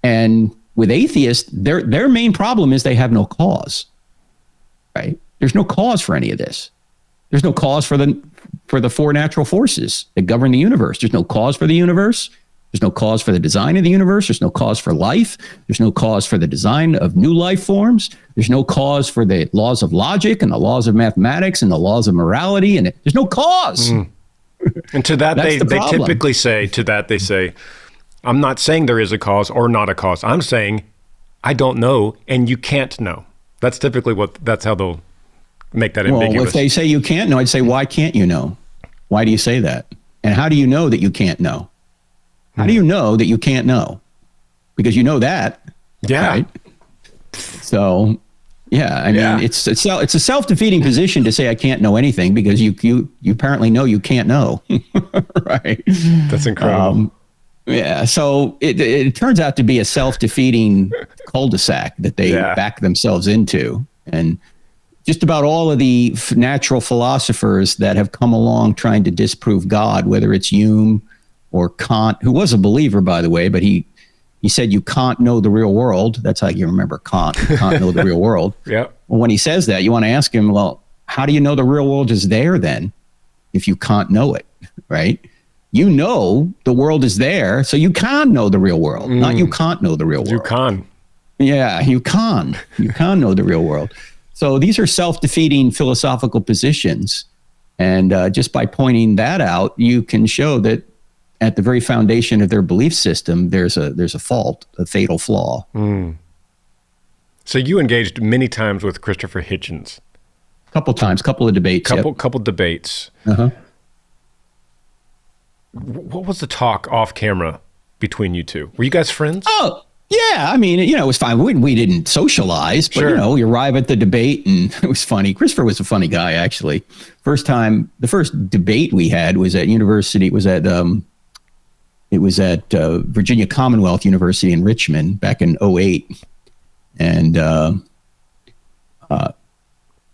Speaker 1: And with atheists, their main problem is they have no cause. Right? There's no cause for any of this. There's no cause for the 4 natural forces that govern the universe. There's no cause for the universe. There's no cause for the design of the universe. There's no cause for life. There's no cause for the design of new life forms. There's no cause for the laws of logic and the laws of mathematics and the laws of morality. And there's no cause.
Speaker 2: And to that, they typically say, I'm not saying there is a cause or not a cause. I'm saying I don't know, and you can't know. That's typically that's how they'll make that ambiguous.
Speaker 1: Well, if they say you can't know, I'd say, why can't you know? Why do you say that? And how do you know that you can't know? How do you know that you can't know? Because you know that.
Speaker 2: Yeah.
Speaker 1: Right? So, yeah, I mean, it's a self-defeating position to say I can't know anything, because you apparently know you can't know. Right?
Speaker 2: That's incredible.
Speaker 1: Yeah, so it turns out to be a self-defeating cul-de-sac that they back themselves into. And just about all of the natural philosophers that have come along trying to disprove God, whether it's Hume or Kant, who was a believer, by the way, but he said you can't know the real world. That's how you remember Kant. You can't know the real world.
Speaker 2: Yeah.
Speaker 1: Well, when he says that, you want to ask him, well, how do you know the real world is there then if you can't know it, right? You know the world is there, so you can know the real world, not you can't know the real world.
Speaker 2: You can.
Speaker 1: Yeah, you can. You can know the real world. So these are self-defeating philosophical positions. And just by pointing that out, you can show that at the very foundation of their belief system, there's a fault, a fatal flaw.
Speaker 2: So you engaged many times with Christopher Hitchens.
Speaker 1: Couple of debates.
Speaker 2: Couple debates.
Speaker 1: Uh-huh.
Speaker 2: What was the talk off camera between you two? Were you guys friends?
Speaker 1: Oh, yeah. I mean, it was fine. We didn't socialize, but, we arrive at the debate, and it was funny. Christopher was a funny guy, actually. The first debate we had was at university. It was at Virginia Commonwealth University in Richmond back in 2008. And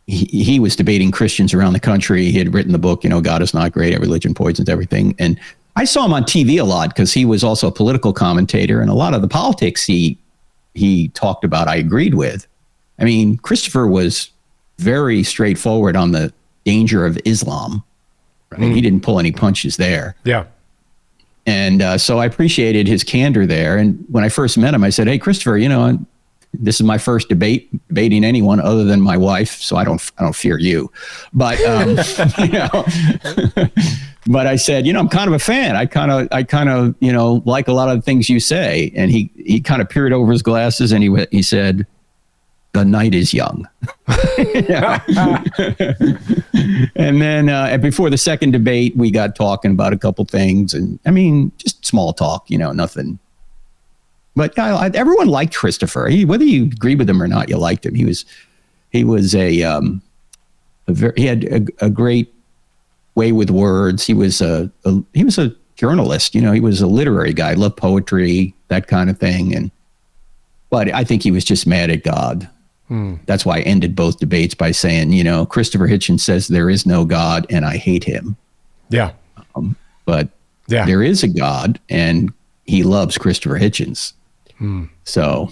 Speaker 1: he was debating Christians around the country. He had written the book, God is not great, religion poisons everything. And I saw him on TV a lot because he was also a political commentator, and a lot of the politics he talked about I agreed with. I mean, Christopher was very straightforward on the danger of Islam. Right? He didn't pull any punches there.
Speaker 2: Yeah.
Speaker 1: And so I appreciated his candor there. And when I first met him, I said, "Hey, Christopher, this is my first debating anyone other than my wife, so I don't fear you." But but I said, I'm kind of a fan. I kind of like a lot of the things you say. And he kind of peered over his glasses and he said, "The night is young." And then before the second debate, we got talking about a couple things, and I mean, just small talk, nothing. But everyone liked Christopher. Whether you agreed with him or not, you liked him. He had a great way with words. He was a journalist. He was a literary guy. Loved poetry, that kind of thing. But I think he was just mad at God. That's why I ended both debates by saying, Christopher Hitchens says there is no God, and I hate him.
Speaker 2: Yeah.
Speaker 1: But there is a God, and he loves Christopher Hitchens. So,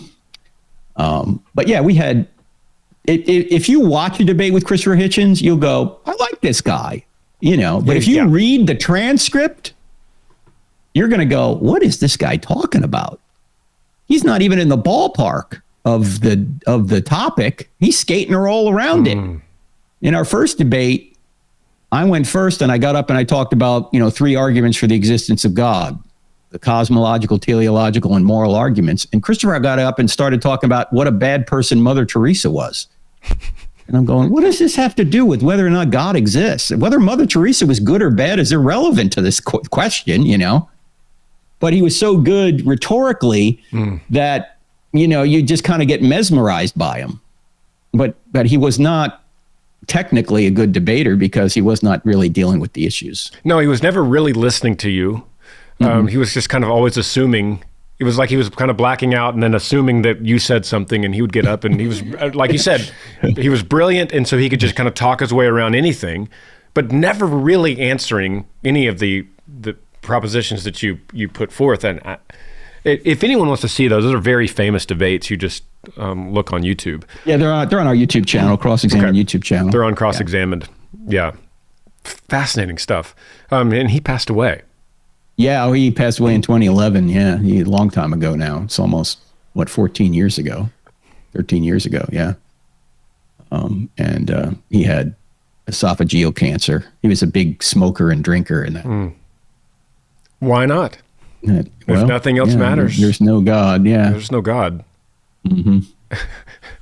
Speaker 1: but yeah, we had, if you watch a debate with Christopher Hitchens, you'll go, I like this guy, but if you read the transcript, you're going to go, what is this guy talking about? He's not even in the ballpark of the topic. He's skating all around it. In our first debate, I went first and I got up and I talked about, 3 arguments for the existence of God. The cosmological, teleological, and moral arguments. And Christopher got up and started talking about what a bad person Mother Teresa was. And I'm going, what does this have to do with whether or not God exists? Whether Mother Teresa was good or bad is irrelevant to this question, But he was so good rhetorically that, you just kind of get mesmerized by him. But he was not technically a good debater because he was not really dealing with the issues.
Speaker 2: No, he was never really listening to you. He was just kind of always assuming. It was like he was kind of blacking out and then assuming that you said something, and he would get up, and he was, like you said, he was brilliant, and so he could just kind of talk his way around anything, but never really answering any of the propositions that you put forth. And if anyone wants to see those are very famous debates. You just look on YouTube. Yeah,
Speaker 1: they're on our YouTube channel, Cross-Examined YouTube channel.
Speaker 2: They're on Cross-Examined. Yeah. Fascinating stuff. And he passed away.
Speaker 1: Yeah, he passed away in 2011. Yeah, a long time ago now. It's almost, 13 years ago. Yeah. And he had esophageal cancer. He was a big smoker and drinker. And
Speaker 2: why not? If nothing else matters.
Speaker 1: There's no God, yeah.
Speaker 2: There's no God.
Speaker 1: Mm-hmm.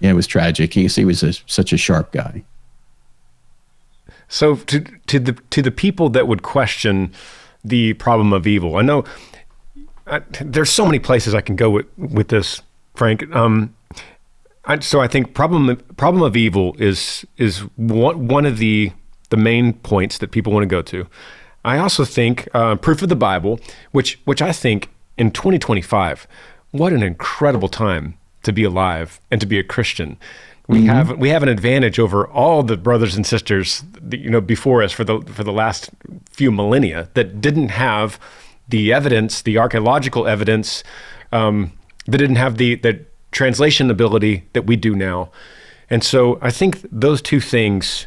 Speaker 1: Yeah, it was tragic. He was such a sharp guy.
Speaker 2: So to the people that would question the problem of evil, I know there's so many places I can go with this Frank. So I think problem of evil is one of the main points that people want to go to. I also think proof of the Bible, which I think in 2025, what an incredible time to be alive and to be a Christian. We have an advantage over all the brothers and sisters before us for the last few millennia that didn't have the evidence, the archaeological evidence, that didn't have the translation ability that we do now. And so I think those two things,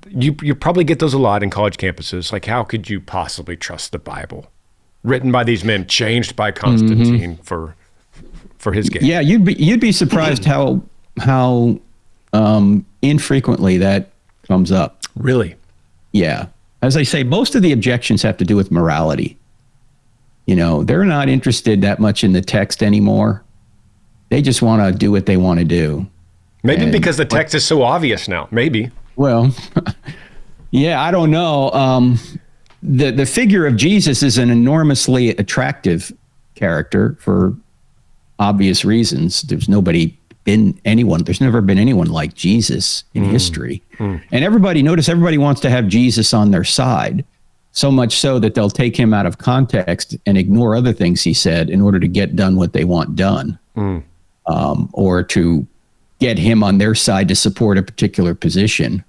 Speaker 2: you probably get those a lot in college campuses. Like, how could you possibly trust the Bible? Written by these men, changed by Constantine for his gain.
Speaker 1: Yeah, you'd be surprised how infrequently that comes up.
Speaker 2: Really?
Speaker 1: Yeah. As I say, most of the objections have to do with morality. They're not interested that much in the text anymore. They just want to do what they want to do.
Speaker 2: Maybe because the text is so obvious now. Maybe.
Speaker 1: Well, yeah, I don't know. The figure of Jesus is an enormously attractive character for obvious reasons. There's never been anyone like Jesus in history. And everybody wants to have Jesus on their side, so much so that they'll take him out of context and ignore other things he said in order to get done what they want done, or to get him on their side to support a particular position.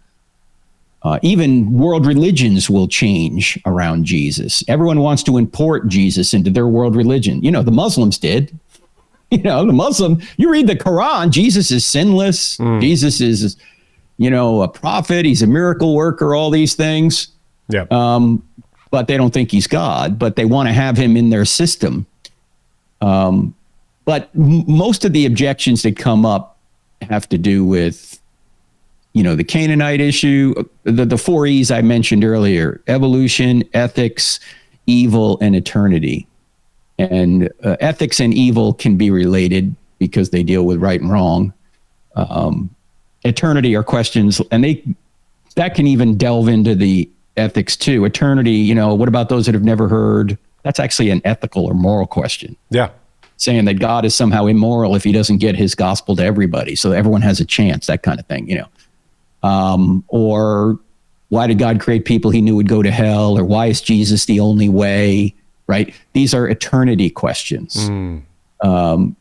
Speaker 1: Even world religions will change around Jesus. Everyone wants to import Jesus into their world religion. The Muslims did. You read the Quran, Jesus is sinless. Jesus is, a prophet. He's a miracle worker, all these things.
Speaker 2: Yeah.
Speaker 1: But they don't think he's God, but they want to have him in their system. But most of the objections that come up have to do with, the Canaanite issue, the four E's I mentioned earlier: evolution, ethics, evil, and eternity. And ethics and evil can be related because they deal with right and wrong. Eternity are questions, and that can even delve into the ethics too. Eternity, what about those that have never heard? That's actually an ethical or moral question.
Speaker 2: Yeah.
Speaker 1: Saying that God is somehow immoral if he doesn't get his gospel to everybody, so everyone has a chance, that kind of thing, Or why did God create people he knew would go to hell? Or why is Jesus the only way? Right? These are eternity questions.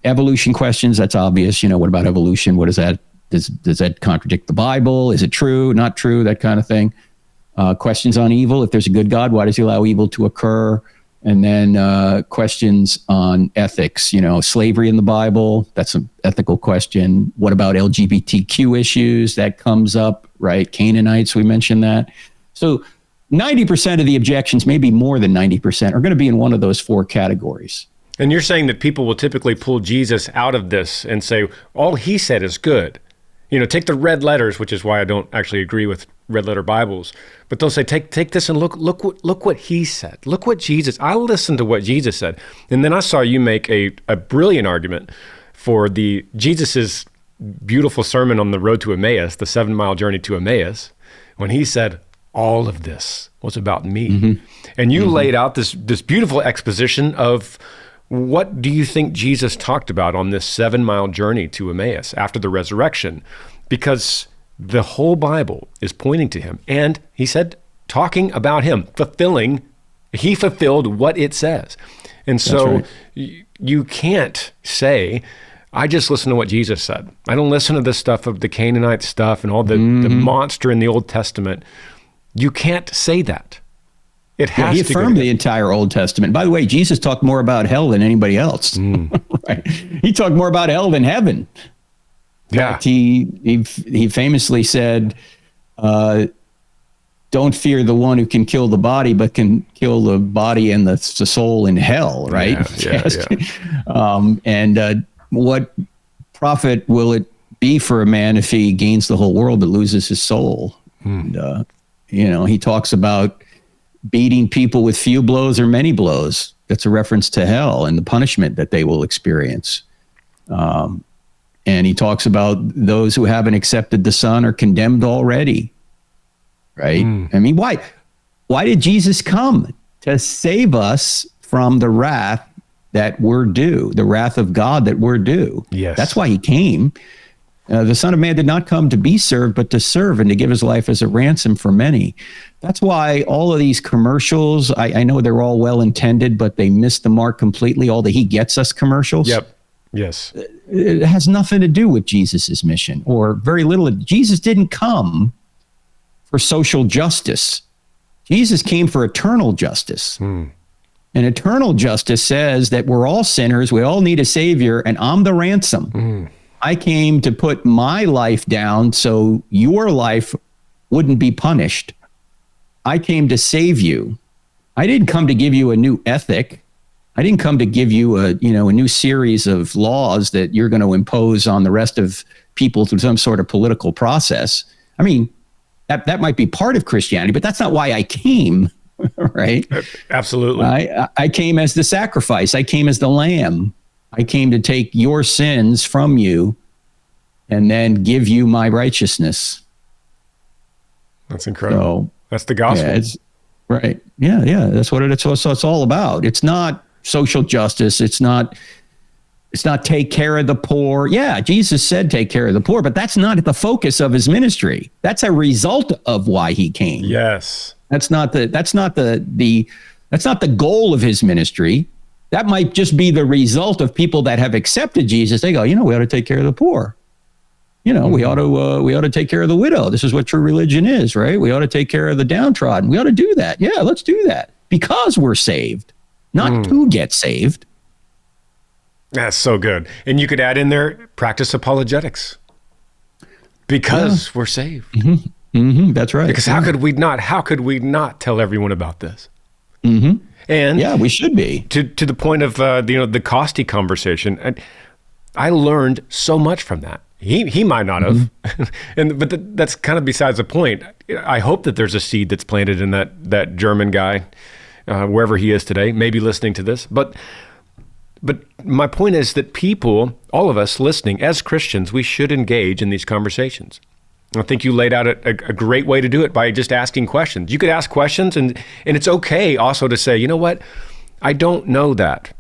Speaker 1: Evolution questions, that's obvious. What about evolution? What is that? Does that contradict the Bible? Is it true? Not true? That kind of thing. Questions on evil. If there's a good God, why does he allow evil to occur? And then questions on ethics. Slavery in the Bible, that's an ethical question. What about LGBTQ issues? That comes up, right? Canaanites, we mentioned that. So 90% of the objections, maybe more than 90%, are going to be in one of those four categories.
Speaker 2: And you're saying that people will typically pull Jesus out of this and say, all he said is good. Take the red letters, which is why I don't actually agree with red letter Bibles. But they'll say, take this and look what he said. Look what Jesus, I listened to what Jesus said. And then I saw you make a brilliant argument for Jesus's beautiful sermon on the road to Emmaus, the 7-mile journey to Emmaus, when he said, all of this was about me. And you laid out this beautiful exposition of what do you think Jesus talked about on this 7-mile journey to Emmaus after the resurrection? Because the whole Bible is pointing to him. And he said, talking about him, he fulfilled what it says. And so you can't say, I just listen to what Jesus said. I don't listen to the stuff of the Canaanite stuff and all the monster in the Old Testament. You can't say that. It has
Speaker 1: he affirmed the entire Old Testament. By the way, Jesus talked more about hell than anybody else. Right? He talked more about hell than heaven.
Speaker 2: Yeah.
Speaker 1: Fact, he famously said, don't fear the one who can kill the body, but can kill the body and the soul in hell, right? And what profit will it be for a man if he gains the whole world but loses his soul? And, he talks about beating people with few blows or many blows. That's a reference to hell and the punishment that they will experience. And he talks about those who haven't accepted the Son are condemned already. Right? I mean, why did Jesus come? To save us from the wrath that we're due, the wrath of God that we're due.
Speaker 2: Yes.
Speaker 1: That's why he came. The Son of Man did not come to be served, but to serve and to give his life as a ransom for many. That's why all of these commercials, I know they're all well-intended, but they miss the mark completely. All the He Gets Us commercials.
Speaker 2: Yep. Yes.
Speaker 1: It has nothing to do with Jesus's mission, or very little. Jesus didn't come for social justice. Jesus came for eternal justice. And eternal justice says that we're all sinners. We all need a savior, and I'm the ransom. I came to put my life down so your life wouldn't be punished. I came to save you. I didn't come to give you a new ethic. I didn't come to give you a new series of laws that you're going to impose on the rest of people through some sort of political process. I mean, that might be part of Christianity, but that's not why I came, right?
Speaker 2: Absolutely.
Speaker 1: I came as the sacrifice. I came as the lamb. I came to take your sins from you and then give you my righteousness.
Speaker 2: That's incredible.
Speaker 1: So,
Speaker 2: that's the gospel.
Speaker 1: Yeah, it's, right. Yeah. That's what it's all about. It's not social justice. It's not take care of the poor. Yeah, Jesus said take care of the poor, but that's not the focus of his ministry. That's a result of why he came.
Speaker 2: Yes.
Speaker 1: That's not the goal of his ministry. That might just be the result of people that have accepted Jesus. They go, we ought to take care of the poor. We ought to take care of the widow. This is what true religion is, right? We ought to take care of the downtrodden. We ought to do that. Yeah, let's do that because we're saved, not to get saved.
Speaker 2: That's so good. And you could add in there, practice apologetics because we're saved.
Speaker 1: That's right.
Speaker 2: Because how could we not tell everyone about this? And
Speaker 1: yeah, we should be.
Speaker 2: To the point of the Costi conversation, I learned so much from that. He might not have, but that's kind of besides the point. I hope that there's a seed that's planted in that German guy, wherever he is today, maybe listening to this. But my point is that people, all of us listening as Christians, we should engage in these conversations. I think you laid out a great way to do it by just asking questions. You could ask questions, and it's okay also to say, you know what, I don't know that,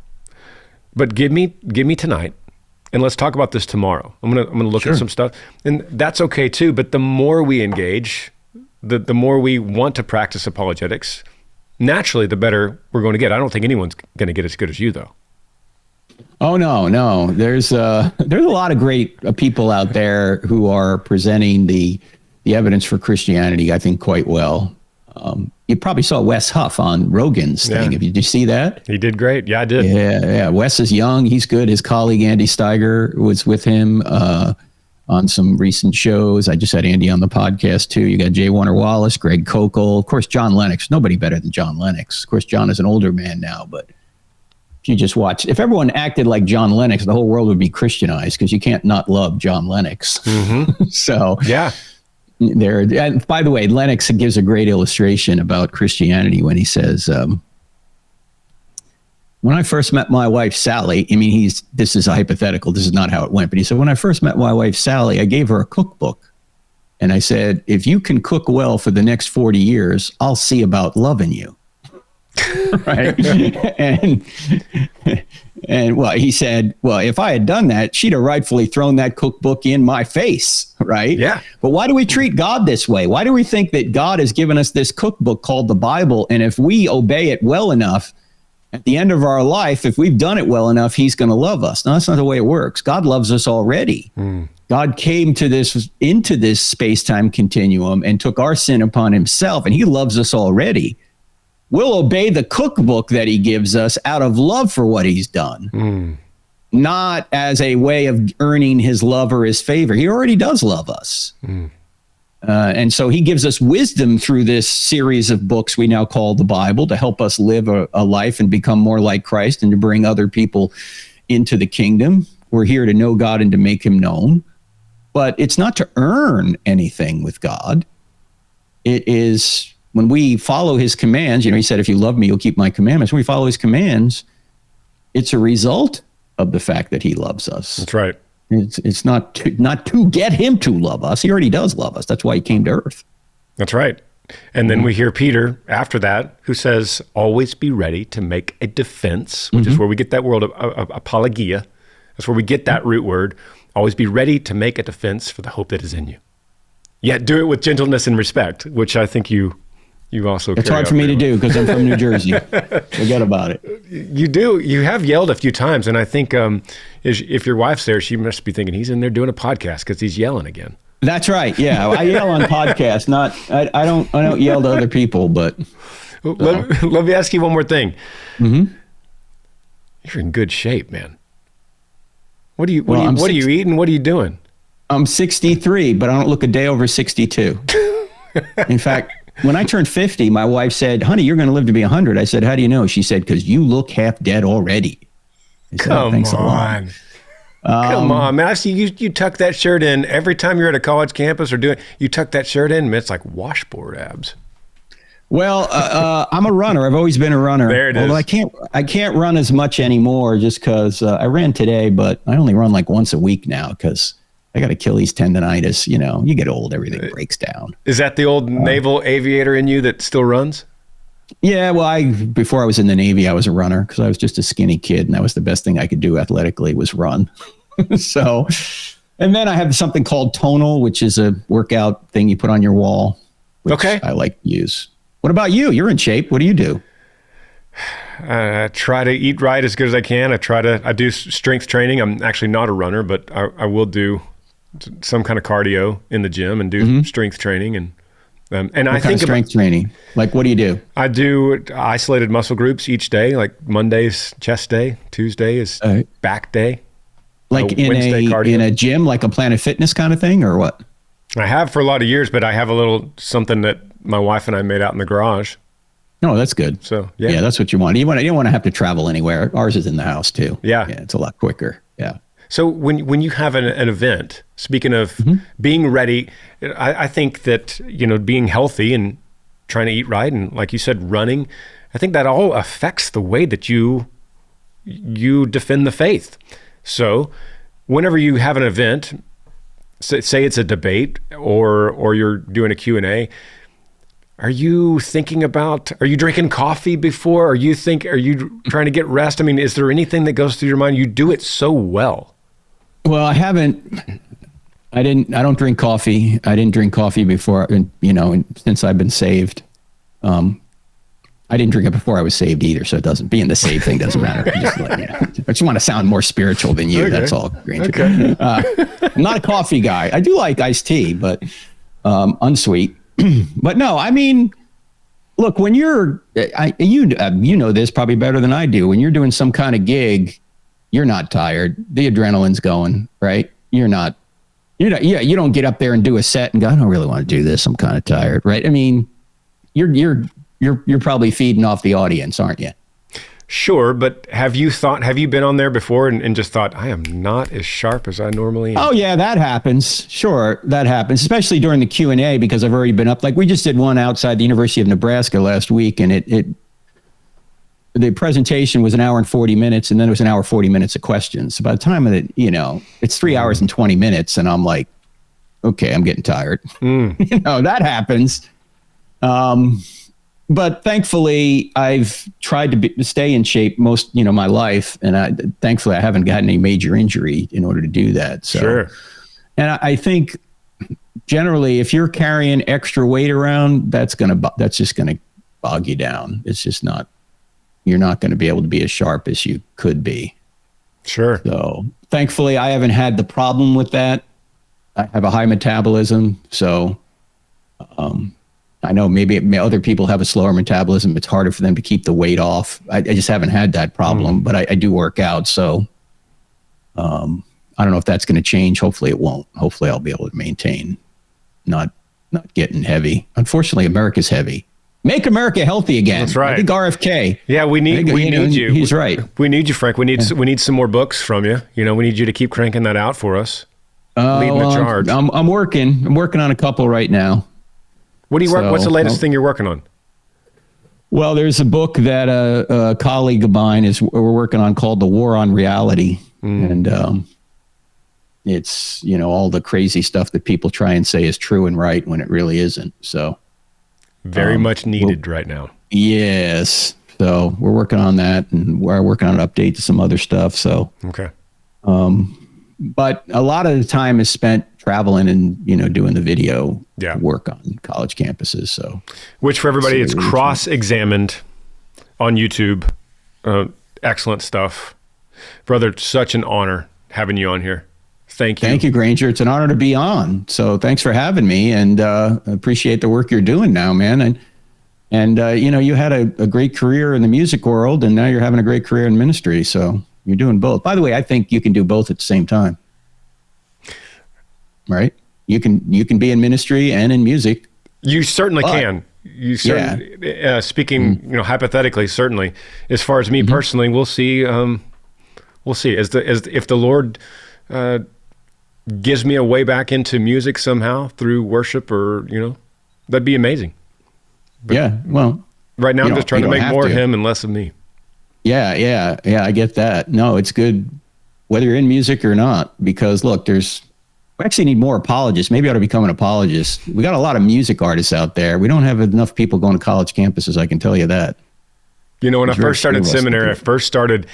Speaker 2: but give me tonight, and let's talk about this tomorrow. I'm gonna look at some stuff, and that's okay too. But the more we engage, the more we want to practice apologetics, naturally, the better we're going to get. I don't think anyone's going to get as good as you, though.
Speaker 1: Oh, no. There's a lot of great people out there who are presenting the evidence for Christianity, I think, quite well. You probably saw Wes Huff on Rogan's thing. Did you see that?
Speaker 2: He did great. Yeah, I did.
Speaker 1: Yeah. Wes is young. He's good. His colleague, Andy Steiger, was with him on some recent shows. I just had Andy on the podcast, too. You got J. Warner Wallace, Greg Kokel, of course, John Lennox. Nobody better than John Lennox. Of course, John is an older man now, but you just watch. If everyone acted like John Lennox, the whole world would be Christianized because you can't not love John Lennox. So
Speaker 2: yeah,
Speaker 1: there. And by the way, Lennox gives a great illustration about Christianity when he says, "When I first met my wife Sally," I mean, this is a hypothetical. This is not how it went, but he said, "When I first met my wife Sally, I gave her a cookbook, and I said, if you can cook well for the next 40 years, I'll see about loving you." Right. and well, he said, well, if I had done that, she'd have rightfully thrown that cookbook in my face. Right.
Speaker 2: Yeah.
Speaker 1: But why do we treat God this way? Why do we think that God has given us this cookbook called the Bible? And if we obey it well enough, at the end of our life, if we've done it well enough, he's going to love us. No, that's not the way it works. God loves us already. God came into this space-time continuum and took our sin upon himself, and he loves us already. We'll obey the cookbook that he gives us out of love for what he's done, not as a way of earning his love or his favor. He already does love us. And so he gives us wisdom through this series of books we now call the Bible to help us live a life and become more like Christ and to bring other people into the kingdom. We're here to know God and to make him known. But it's not to earn anything with God. It is... when we follow his commands, he said, if you love me, you'll keep my commandments. When we follow his commands, it's a result of the fact that he loves us.
Speaker 2: That's right.
Speaker 1: It's not to get him to love us. He already does love us. That's why he came to earth.
Speaker 2: That's right. And then we hear Peter after that, who says, always be ready to make a defense, which is where we get that word of apologia. That's where we get that root word. Always be ready to make a defense for the hope that is in you. Yet do it with gentleness and respect, which I think you also
Speaker 1: It's hard for me to do because I'm from New Jersey. Forget about it.
Speaker 2: You do. You have yelled a few times, and I think if your wife's there, she must be thinking he's in there doing a podcast because he's yelling again.
Speaker 1: That's right. Yeah, I yell on podcasts. I don't yell to other people, but
Speaker 2: let me ask you one more thing. Mm-hmm. You're in good shape, man. What are you eating? What are you doing?
Speaker 1: I'm 63, but I don't look a day over 62. In fact, when I turned 50, my wife said, "Honey, you're going to live to be 100." I said, "How do you know?" She said, "Because you look half dead already." I said,
Speaker 2: Come
Speaker 1: "Thanks
Speaker 2: on.
Speaker 1: a lot."
Speaker 2: Come on, man. I see you tuck that shirt in every time you're at a college campus you tuck that shirt in, and it's like washboard abs.
Speaker 1: Well, I'm a runner. I've always been a runner.
Speaker 2: There it is.
Speaker 1: Although I can't run as much anymore just because I ran today, but I only run like once a week now because I got Achilles tendonitis. You know, you get old, everything breaks down.
Speaker 2: Is that the old naval aviator in you that still runs?
Speaker 1: Yeah, well, before I was in the Navy, I was a runner because I was just a skinny kid, and that was the best thing I could do athletically was run. So, and then I have something called Tonal, which is a workout thing you put on your wall, which I like to use. What about you? You're in shape. What do you do?
Speaker 2: I try to eat right as good as I can. I do strength training. I'm actually not a runner, but I will do some kind of cardio in the gym and do strength training and I think
Speaker 1: strength training. Like, what do you do?
Speaker 2: I do isolated muscle groups each day. Like Monday's chest day, Tuesday is back day.
Speaker 1: Like in a gym, like a Planet Fitness kind of thing, or what?
Speaker 2: I have for a lot of years, but I have a little something that my wife and I made out in the garage.
Speaker 1: No, that's good.
Speaker 2: So yeah,
Speaker 1: that's what you want. You don't want to have to travel anywhere. Ours is in the house too.
Speaker 2: Yeah,
Speaker 1: it's a lot quicker. Yeah.
Speaker 2: So when you have an event, speaking of being ready, I think that, being healthy and trying to eat right, and like you said, running, I think that all affects the way that you defend the faith. So whenever you have an event, say it's a debate or you're doing a Q&A, are you drinking coffee before? Are you trying to get rest? I mean, is there anything that goes through your mind? You do it so well.
Speaker 1: Well, I don't drink coffee. I didn't drink coffee before, since I've been saved. I didn't drink it before I was saved either. So being the saved thing doesn't matter. I just want to sound more spiritual than you. Okay. That's all, Granger. Okay. I'm not a coffee guy. I do like iced tea, but unsweet. But no, I mean, look, when you know this probably better than I do. When you're doing some kind of gig, you're not tired. The adrenaline's going, right? You don't get up there and do a set and go, I don't really want to do this. I'm kind of tired, right? I mean, you're probably feeding off the audience, aren't you?
Speaker 2: Sure, but have you been on there before and just thought, I am not as sharp as I normally am?
Speaker 1: Oh yeah, that happens. Sure, that happens, especially during the Q&A because I've already been up. Like we just did one outside the University of Nebraska last week, and the presentation was 1 hour and 40 minutes, and then it was 1 hour 40 minutes of questions. So by the time of it, it's 3 hours and 20 minutes, and I'm like, okay, I'm getting tired. That happens. But thankfully, I've tried to stay in shape most, my life. And thankfully, I haven't gotten any major injury in order to do that. So,
Speaker 2: sure.
Speaker 1: And I think generally, if you're carrying extra weight around, that's just going to bog you down. It's just you're not going to be able to be as sharp as you could be.
Speaker 2: Sure.
Speaker 1: So thankfully, I haven't had the problem with that. I have a high metabolism. So, I know maybe other people have a slower metabolism. It's harder for them to keep the weight off. I just haven't had that problem, but I do work out. So I don't know if that's going to change. Hopefully it won't. Hopefully I'll be able to maintain not getting heavy. Unfortunately, America's heavy. Make America healthy again.
Speaker 2: That's right.
Speaker 1: I think RFK.
Speaker 2: Yeah, we need you.
Speaker 1: He's right.
Speaker 2: We need you, Frank. We need some more books from you. We need you to keep cranking that out for us. Leading the charge.
Speaker 1: I'm working on a couple right now.
Speaker 2: What do you work? What's the latest thing you're working on?
Speaker 1: Well, there's a book that a colleague of mine we're working on called The War on Reality. And it's, all the crazy stuff that people try and say is true and right when it really isn't. So
Speaker 2: Very much needed right now.
Speaker 1: Yes. So we're working on that, and we're working on an update to some other stuff. So,
Speaker 2: okay.
Speaker 1: But a lot of the time is spent traveling and, doing the video work on college campuses. So,
Speaker 2: which for everybody, it's cross-examined on YouTube. Excellent stuff. Brother, such an honor having you on here. Thank you.
Speaker 1: Thank you, Granger. It's an honor to be on. So thanks for having me, and appreciate the work you're doing now, man. And you had a great career in the music world, and now you're having a great career in ministry. So you're doing both. By the way, I think you can do both at the same time. Right? You can be in ministry and in music.
Speaker 2: You certainly can. You certainly, speaking, hypothetically, certainly. As far as me personally, we'll see. We'll see. If the Lord gives me a way back into music somehow through worship, or that'd be amazing. But
Speaker 1: well,
Speaker 2: right now I'm just trying to make more of him and less of me.
Speaker 1: Yeah, I get that. No, it's good whether you're in music or not, because look, we actually need more apologists. Maybe I ought to become an apologist. We got a lot of music artists out there. We don't have enough people going to college campuses, I can tell you that.
Speaker 2: When I first started seminary, I first started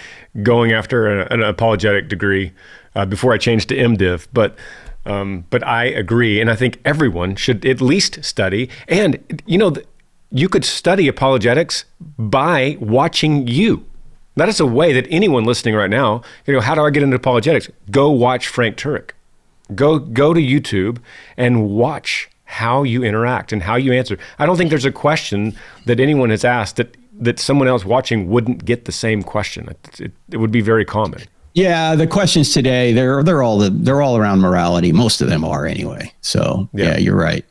Speaker 2: going after an apologetic degree before I changed to MDiv. But I agree, and I think everyone should at least study. And, you could study apologetics by watching you. That is a way that anyone listening right now, how do I get into apologetics? Go watch Frank Turek. Go to YouTube and watch how you interact and how you answer. I don't think there's a question that anyone has asked that someone else watching wouldn't get the same question. It would be very common.
Speaker 1: Yeah, the questions today, they're all around morality. Most of them are anyway. So yeah you're right.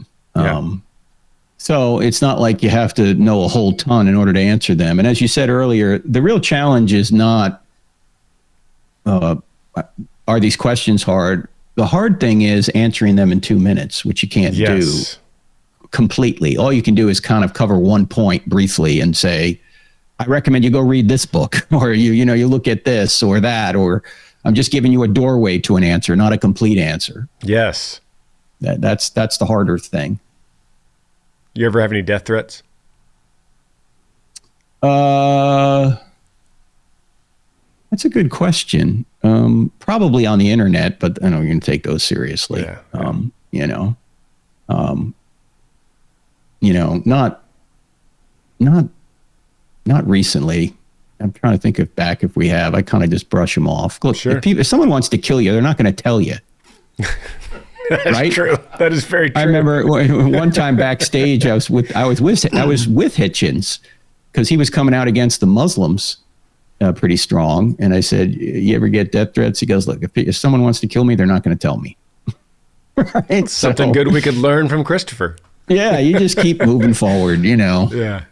Speaker 1: So it's not like you have to know a whole ton in order to answer them. And as you said earlier, the real challenge is not, are these questions hard? The hard thing is answering them in 2 minutes, which you can't do completely. All you can do is kind of cover one point briefly and say, I recommend you go read this book, or you look at this or that, or I'm just giving you a doorway to an answer, not a complete answer.
Speaker 2: Yes.
Speaker 1: That's the harder thing.
Speaker 2: You ever have any death threats?
Speaker 1: That's a good question. Probably on the internet, but I don't even take those seriously. Not recently. I'm trying to think if we have. I kind of just brush them off. Look, if someone wants to kill you, they're not going to tell you.
Speaker 2: That's true. That is very true.
Speaker 1: I remember one time backstage, I was with Hitchens, because he was coming out against the Muslims pretty strong, and I said, "You ever get death threats?" He goes, "Look, if someone wants to kill me, they're not going to tell me." Right?
Speaker 2: Something good we could learn from Christopher.
Speaker 1: Yeah, you just keep moving forward,
Speaker 2: Yeah.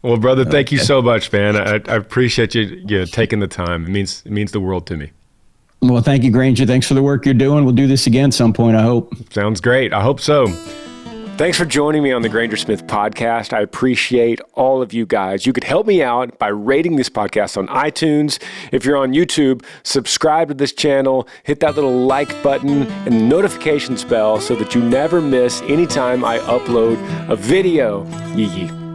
Speaker 2: Well, brother, thank you so much, man. I appreciate you taking the time. It means the world to me.
Speaker 1: Well, thank you, Granger. Thanks for the work you're doing. We'll do this again some point, I hope.
Speaker 2: Sounds great. I hope so.
Speaker 3: Thanks for joining me on the Granger Smith podcast. I appreciate all of you guys. You could help me out by rating this podcast on iTunes. If you're on YouTube, subscribe to this channel, hit that little like button and the notifications bell so that you never miss any time I upload a video. Yee yee.